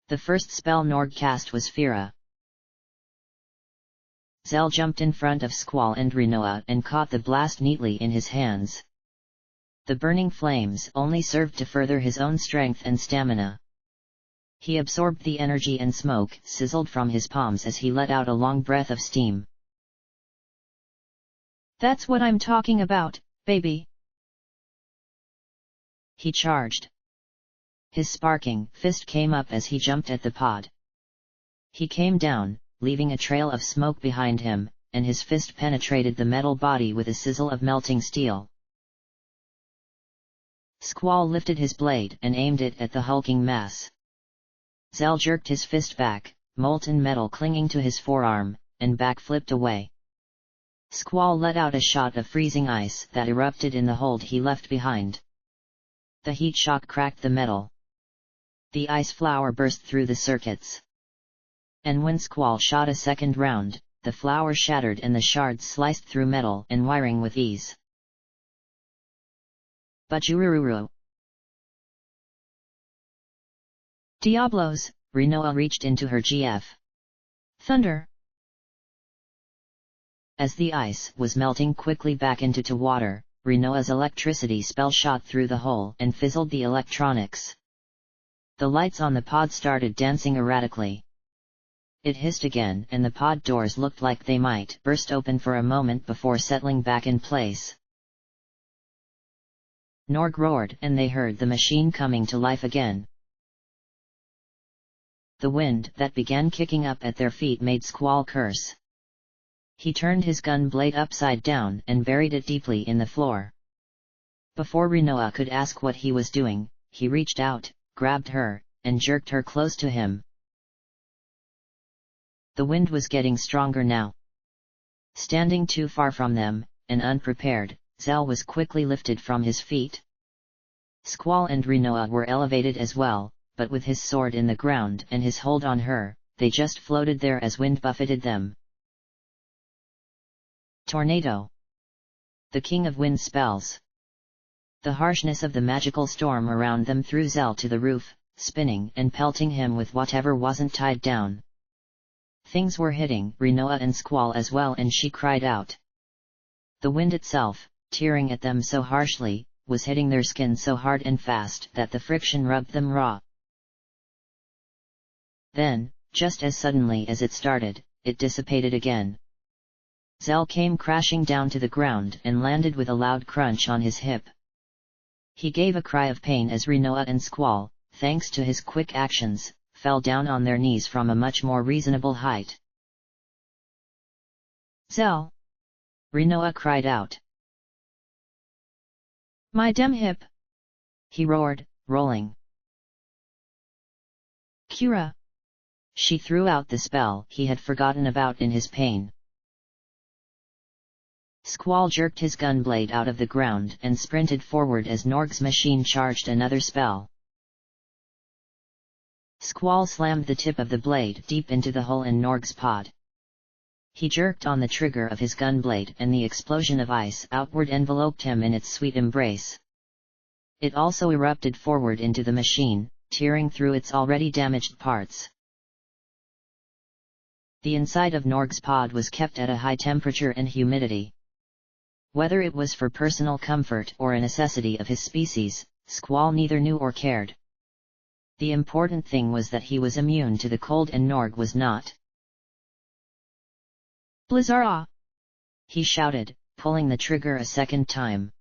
The first spell Norg cast was Fira. Zell jumped in front of Squall and Rinoa and caught the blast neatly in his hands. The burning flames only served to further his own strength and stamina. He absorbed the energy and smoke sizzled from his palms as he let out a long breath of steam.
That's what I'm talking about, baby.
He charged. His sparking fist came up as he jumped at the pod. He came down, leaving a trail of smoke behind him, and his fist penetrated the metal body with a sizzle of melting steel. Squall lifted his blade and aimed it at the hulking mass. Zell jerked his fist back, molten metal clinging to his forearm, and backflipped away. Squall let out a shot of freezing ice that erupted in the hold he left behind. The heat shock cracked the metal. The ice flower burst through the circuits. And when Squall shot a second round, the flower shattered and the shards sliced through metal and wiring with ease. Bajururu.
Diablos,
Rinoa reached into her GF.
Thunder.
As the ice was melting quickly back into water, Rinoa's electricity spell shot through the hole and fizzled the electronics. The lights on the pod started dancing erratically. It hissed again and the pod doors looked like they might burst open for a moment before settling back in place. Norg roared and they heard the machine coming to life again. The wind that began kicking up at their feet made Squall curse. He turned his gun blade upside down and buried it deeply in the floor. Before Rinoa could ask what he was doing, he reached out, grabbed her, and jerked her close to him. The wind was getting stronger now. Standing too far from them, and unprepared, Zell was quickly lifted from his feet. Squall and Rinoa were elevated as well, but with his sword in the ground and his hold on her, they just floated there as wind buffeted them. Tornado. The king of wind spells. The harshness of the magical storm around them threw Zell to the roof, spinning and pelting him with whatever wasn't tied down. Things were hitting Rinoa and Squall as well and she cried out. The wind itself, tearing at them so harshly, was hitting their skin so hard and fast that the friction rubbed them raw. Then, just as suddenly as it started, it dissipated again. Zell came crashing down to the ground and landed with a loud crunch on his hip. He gave a cry of pain as Rinoa and Squall, thanks to his quick actions, fell down on their knees from a much more reasonable height.
Zell!
Rinoa cried out.
My dem hip!
He roared, rolling.
Cura!
She threw out the spell he had forgotten about in his pain. Squall jerked his gun blade out of the ground and sprinted forward as Norg's machine charged another spell. Squall slammed the tip of the blade deep into the hole in Norg's pod. He jerked on the trigger of his gun blade and the explosion of ice outward enveloped him in its sweet embrace. It also erupted forward into the machine, tearing through its already damaged parts. The inside of Norg's pod was kept at a high temperature and humidity. Whether it was for personal comfort or a necessity of his species, Squall neither knew or cared. The important thing was that he was immune to the cold and Norg was not.
Blizzara!
He shouted, pulling the trigger a second time.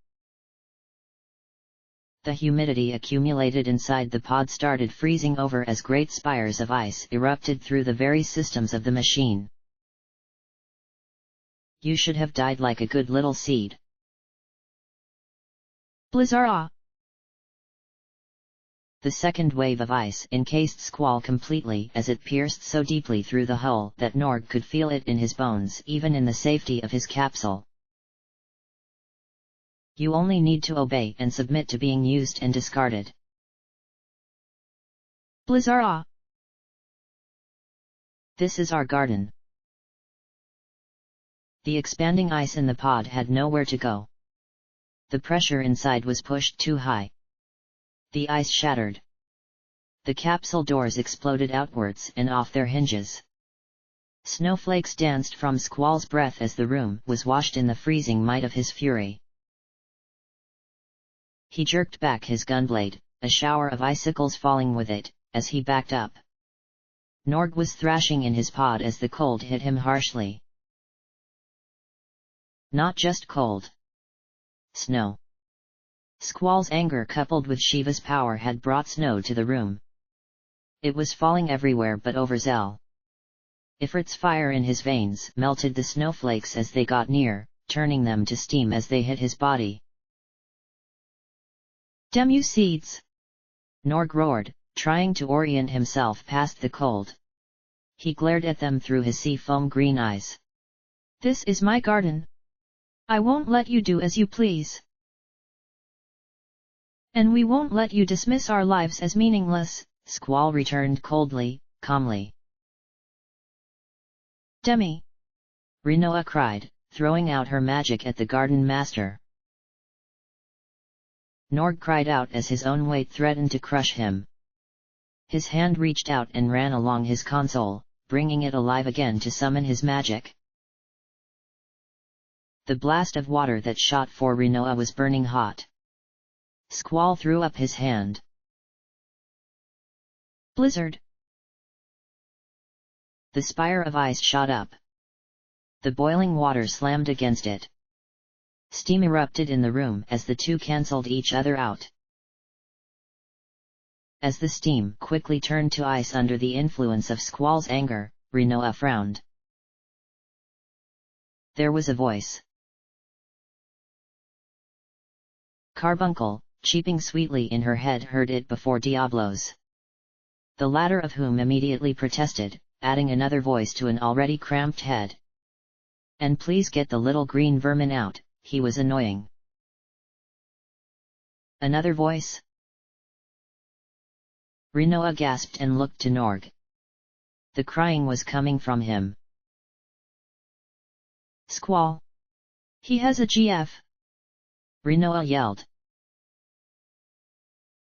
The humidity accumulated inside the pod started freezing over as great spires of ice erupted through the very systems of the machine. You should have died like a good little seed.
Blizzara!
The second wave of ice encased Squall completely as it pierced so deeply through the hull that Norg could feel it in his bones even in the safety of his capsule. You only need to obey and submit to being used and discarded.
Blizzara!
This is our garden. The expanding ice in the pod had nowhere to go. The pressure inside was pushed too high. The ice shattered. The capsule doors exploded outwards and off their hinges. Snowflakes danced from Squall's breath as the room was washed in the freezing might of his fury. He jerked back his gunblade, a shower of icicles falling with it, as he backed up. Norg was thrashing in his pod as the cold hit him harshly. Not just cold. Snow. Squall's anger coupled with Shiva's power had brought snow to the room. It was falling everywhere but over Zell. Ifrit's fire in his veins melted the snowflakes as they got near, turning them to steam as they hit his body.
Damn you seeds!
Norg roared, trying to orient himself past the cold. He glared at them through his sea foam green eyes.
This is my garden. I won't let you do as you please. And we won't let you dismiss our lives as meaningless,
Squall returned coldly, calmly.
Demi!
Rinoa cried, throwing out her magic at the garden master. Norg cried out as his own weight threatened to crush him. His hand reached out and ran along his console, bringing it alive again to summon his magic. The blast of water that shot for Rinoa was burning hot. Squall threw up his hand.
Blizzard!
The spire of ice shot up. The boiling water slammed against it. Steam erupted in the room as the two cancelled each other out. As the steam quickly turned to ice under the influence of Squall's anger, Rinoa frowned. There was a voice. Carbuncle, cheeping sweetly in her head, heard it before Diablos. The latter of whom immediately protested, adding another voice to an already cramped head. And please get the little green vermin out, he was annoying. Another voice? Rinoa gasped and looked to Norg. The crying was coming from him.
Squall! He has a GF!
Rinoa yelled.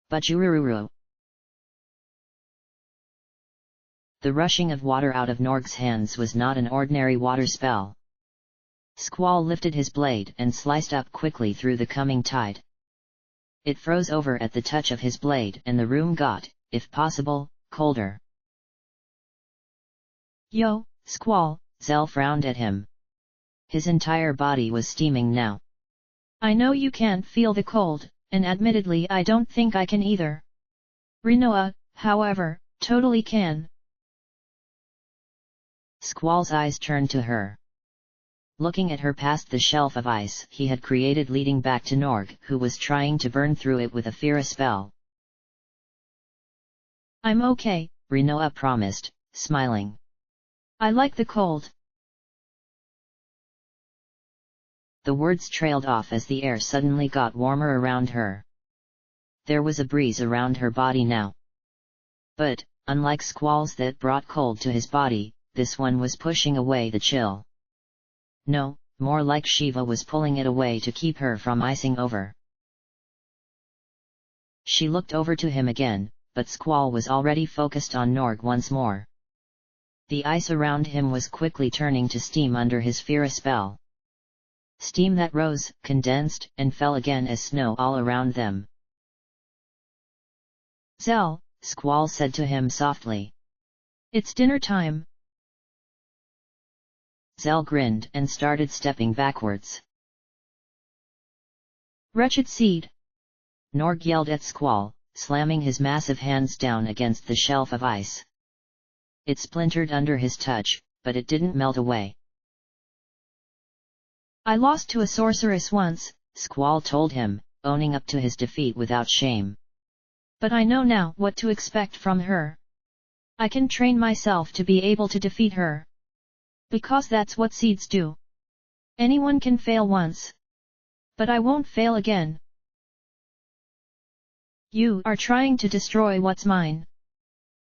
Bajururu! The rushing of water out of Norg's hands was not an ordinary water spell. Squall lifted his blade and sliced up quickly through the coming tide. It froze over at the touch of his blade and the room got, if possible, colder.
Yo, Squall!
Zell frowned at him. His entire body was steaming now.
I know you can't feel the cold, and admittedly I don't think I can either. Rinoa, however, totally can.
Squall's eyes turned to her. Looking at her past the shelf of ice he had created leading back to Norg, who was trying to burn through it with a Fira spell.
I'm okay,
Rinoa promised, smiling.
I like the cold.
The words trailed off as the air suddenly got warmer around her. There was a breeze around her body now. But, unlike squalls that brought cold to his body, this one was pushing away the chill. No, more like Shiva was pulling it away to keep her from icing over. She looked over to him again, but Squall was already focused on Norg once more. The ice around him was quickly turning to steam under his Fira spell. Steam that rose, condensed, and fell again as snow all around them.
Zell,
Squall said to him softly.
It's dinner time.
Zell grinned and started stepping backwards.
Wretched seed!
Norg yelled at Squall, slamming his massive hands down against the shelf of ice. It splintered under his touch, but it didn't melt away.
I lost to a sorceress once,
Squall told him, owning up to his defeat without shame.
But I know now what to expect from her. I can train myself to be able to defeat her. Because that's what seeds do. Anyone can fail once. But I won't fail again. You are trying to destroy what's mine.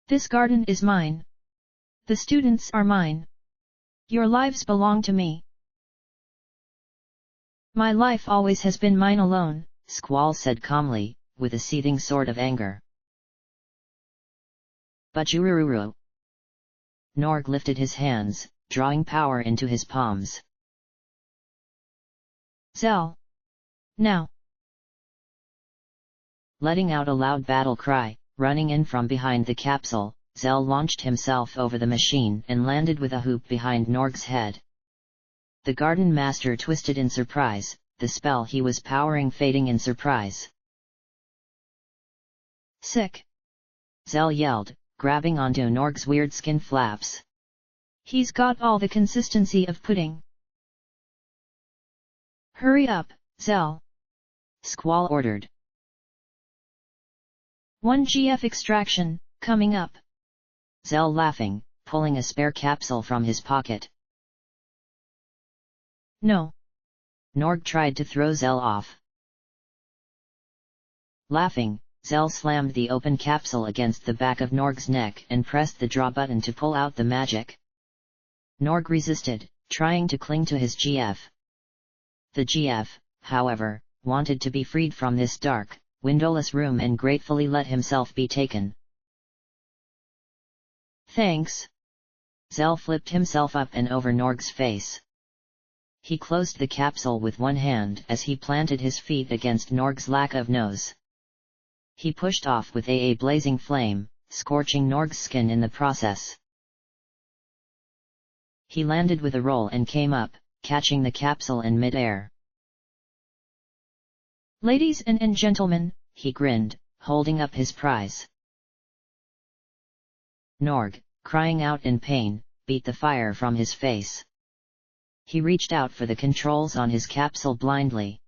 This garden is mine. The students are mine. Your lives belong to me. My life always has been mine alone,
Squall said calmly, with a seething sort of anger. Bajurururu. Norg lifted his hands, drawing power into his palms.
Zell. Now.
Letting out a loud battle cry, running in from behind the capsule, Zell launched himself over the machine and landed with a hoop behind Norg's head. The Garden Master twisted in surprise, the spell he was powering fading in surprise.
Sick!
Zell yelled, grabbing onto Norg's weird skin flaps.
He's got all the consistency of pudding. Hurry up, Zell!
Squall ordered.
1 GF extraction, coming up.
Zell laughing, pulling a spare capsule from his pocket.
No.
Norg tried to throw Zell off. Laughing, Zell slammed the open capsule against the back of Norg's neck and pressed the draw button to pull out the magic. Norg resisted, trying to cling to his GF. The GF, however, wanted to be freed from this dark, windowless room and gratefully let himself be taken.
Thanks.
Zell flipped himself up and over Norg's face. He closed the capsule with one hand as he planted his feet against Norg's lack of nose. He pushed off with a blazing flame, scorching Norg's skin in the process. He landed with a roll and came up, catching the capsule in mid-air.
Ladies and gentlemen,
he grinned, holding up his prize. Norg, crying out in pain, beat the fire from his face. He reached out for the controls on his capsule blindly.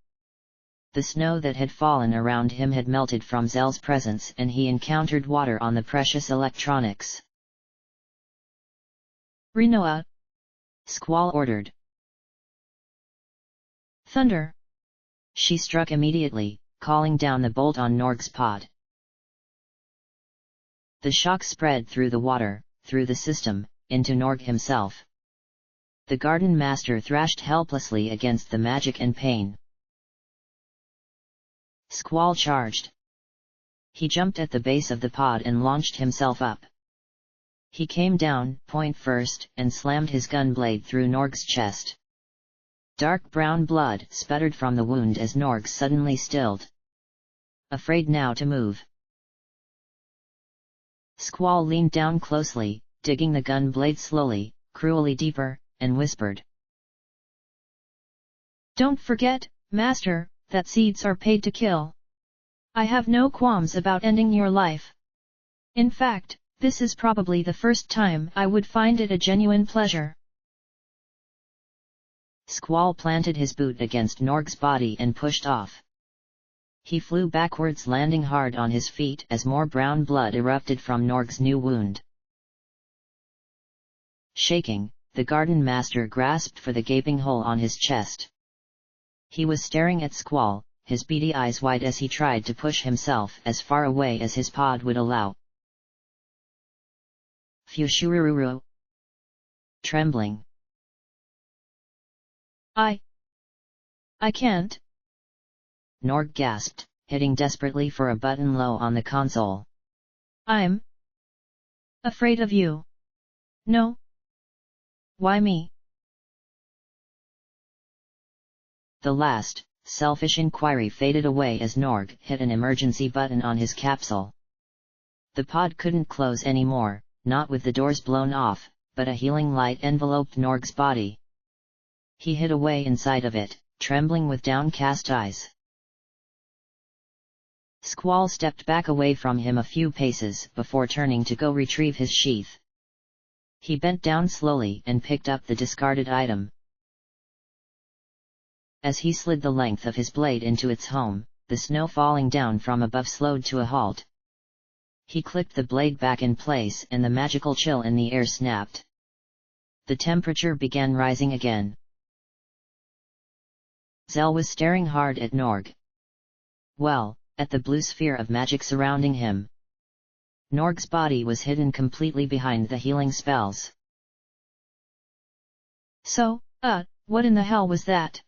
The snow that had fallen around him had melted from Zell's presence and he encountered water on the precious electronics.
Renoa!
Squall ordered.
Thunder!
She struck immediately, calling down the bolt on Norg's pod. The shock spread through the water, through the system, into Norg himself. The Garden Master thrashed helplessly against the magic and pain. Squall charged. He jumped at the base of the pod and launched himself up. He came down, point first, and slammed his gun blade through Norg's chest. Dark brown blood sputtered from the wound as Norg suddenly stilled. Afraid now to move. Squall leaned down closely, digging the gun blade slowly, cruelly deeper, and whispered.
Don't forget, Master, that seeds are paid to kill. I have no qualms about ending your life. In fact, this is probably the first time I would find it a genuine pleasure.
Squall planted his boot against Norg's body and pushed off. He flew backwards, landing hard on his feet as more brown blood erupted from Norg's new wound. Shaking, the Garden Master grasped for the gaping hole on his chest. He was staring at Squall, his beady eyes wide as he tried to push himself as far away as his pod would allow. Fushurururu. Trembling.
I can't.
Norg gasped, hitting desperately for a button low on the console.
I'm afraid of you. No. Why me?
The last, selfish inquiry faded away as Norg hit an emergency button on his capsule. The pod couldn't close anymore, not with the doors blown off, but a healing light enveloped Norg's body. He hid away inside of it, trembling with downcast eyes. Squall stepped back away from him a few paces before turning to go retrieve his sheath. He bent down slowly and picked up the discarded item. As he slid the length of his blade into its home, the snow falling down from above slowed to a halt. He clicked the blade back in place and the magical chill in the air snapped. The temperature began rising again. Zell was staring hard at Norg. Well, at the blue sphere of magic surrounding him. Norg's body was hidden completely behind the healing spells.
So, what in the hell was that?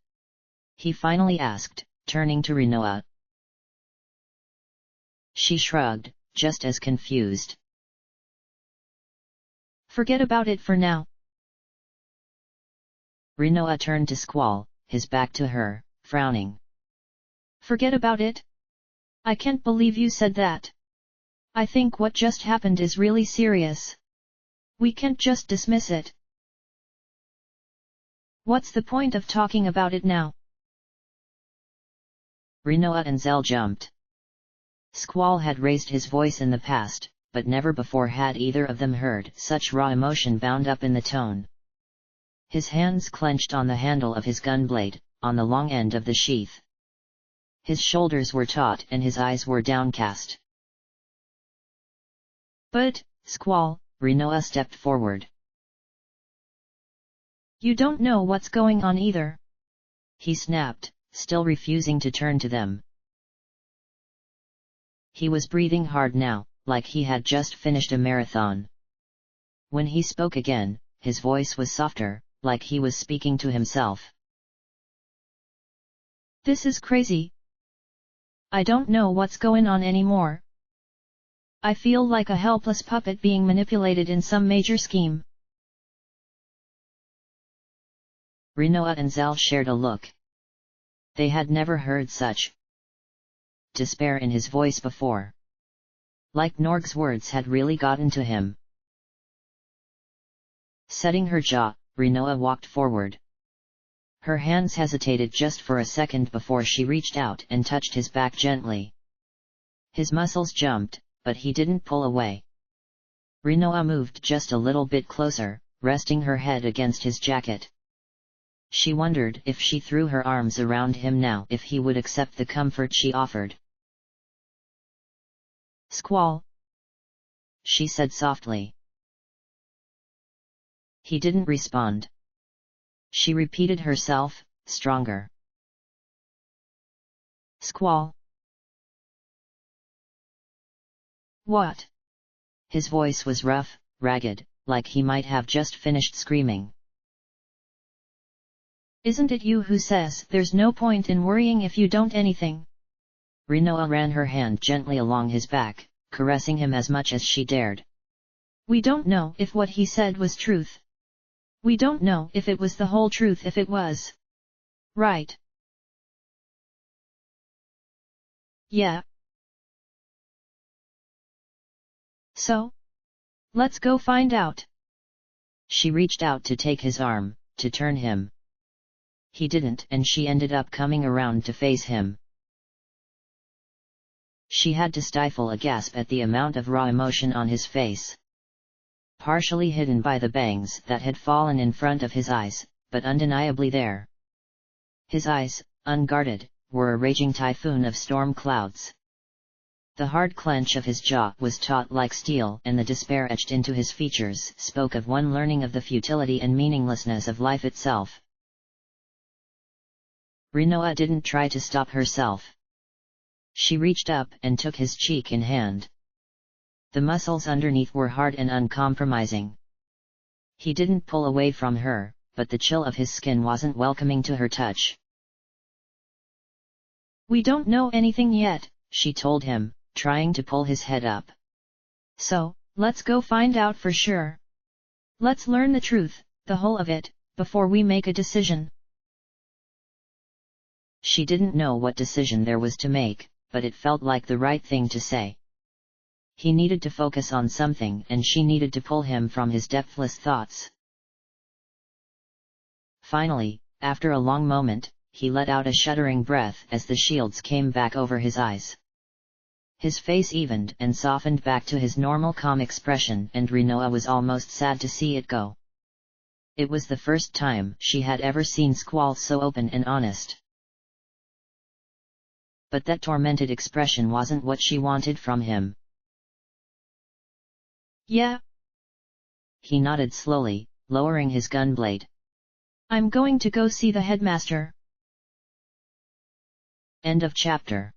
He finally asked, turning to Rinoa. She shrugged, just as confused.
Forget about it for now.
Rinoa turned to Squall, his back to her, frowning.
Forget about it? I can't believe you said that. I think what just happened is really serious. We can't just dismiss it. What's the point of talking about it now?
Rinoa and Zell jumped. Squall had raised his voice in the past, but never before had either of them heard such raw emotion bound up in the tone. His hands clenched on the handle of his gun blade, on the long end of the sheath. His shoulders were taut and his eyes were downcast.
But, Squall,
Rinoa stepped forward.
You don't know what's going on either.
He snapped, still refusing to turn to them. He was breathing hard now, like he had just finished a marathon. When he spoke again, his voice was softer, like he was speaking to himself.
This is crazy. I don't know what's going on anymore. I feel like a helpless puppet being manipulated in some major scheme.
Rinoa and Zell shared a look. They had never heard such despair in his voice before. Like Norg's words had really gotten to him. Setting her jaw, Rinoa walked forward. Her hands hesitated just for a second before she reached out and touched his back gently. His muscles jumped, but he didn't pull away. Rinoa moved just a little bit closer, resting her head against his jacket. She wondered if she threw her arms around him now if he would accept the comfort she offered.
Squall,
she said softly. He didn't respond. She repeated herself, stronger.
Squall. What?
His voice was rough, ragged, like he might have just finished screaming.
Isn't it you who says there's no point in worrying if you don't anything?
Rinoa ran her hand gently along his back, caressing him as much as she dared.
We don't know if what he said was truth. We don't know if it was the whole truth if it was. Right. Yeah. So? Let's go find out.
She reached out to take his arm, to turn him. He didn't and she ended up coming around to face him. She had to stifle a gasp at the amount of raw emotion on his face. Partially hidden by the bangs that had fallen in front of his eyes, but undeniably there. His eyes, unguarded, were a raging typhoon of storm clouds. The hard clench of his jaw was taut like steel and the despair etched into his features spoke of one learning of the futility and meaninglessness of life itself. Rinoa didn't try to stop herself. She reached up and took his cheek in hand. The muscles underneath were hard and uncompromising. He didn't pull away from her, but the chill of his skin wasn't welcoming to her touch.
We don't know anything yet,
she told him, trying to pull his head up.
So, let's go find out for sure. Let's learn the truth, the whole of it, before we make a decision.
She didn't know what decision there was to make, but it felt like the right thing to say. He needed to focus on something and she needed to pull him from his depthless thoughts. Finally, after a long moment, he let out a shuddering breath as the shields came back over his eyes. His face evened and softened back to his normal calm expression, and Rinoa was almost sad to see it go. It was the first time she had ever seen Squall so open and honest. But that tormented expression wasn't what she wanted from him.
Yeah?
He nodded slowly, lowering his gun blade.
I'm going to go see the headmaster.
End of chapter.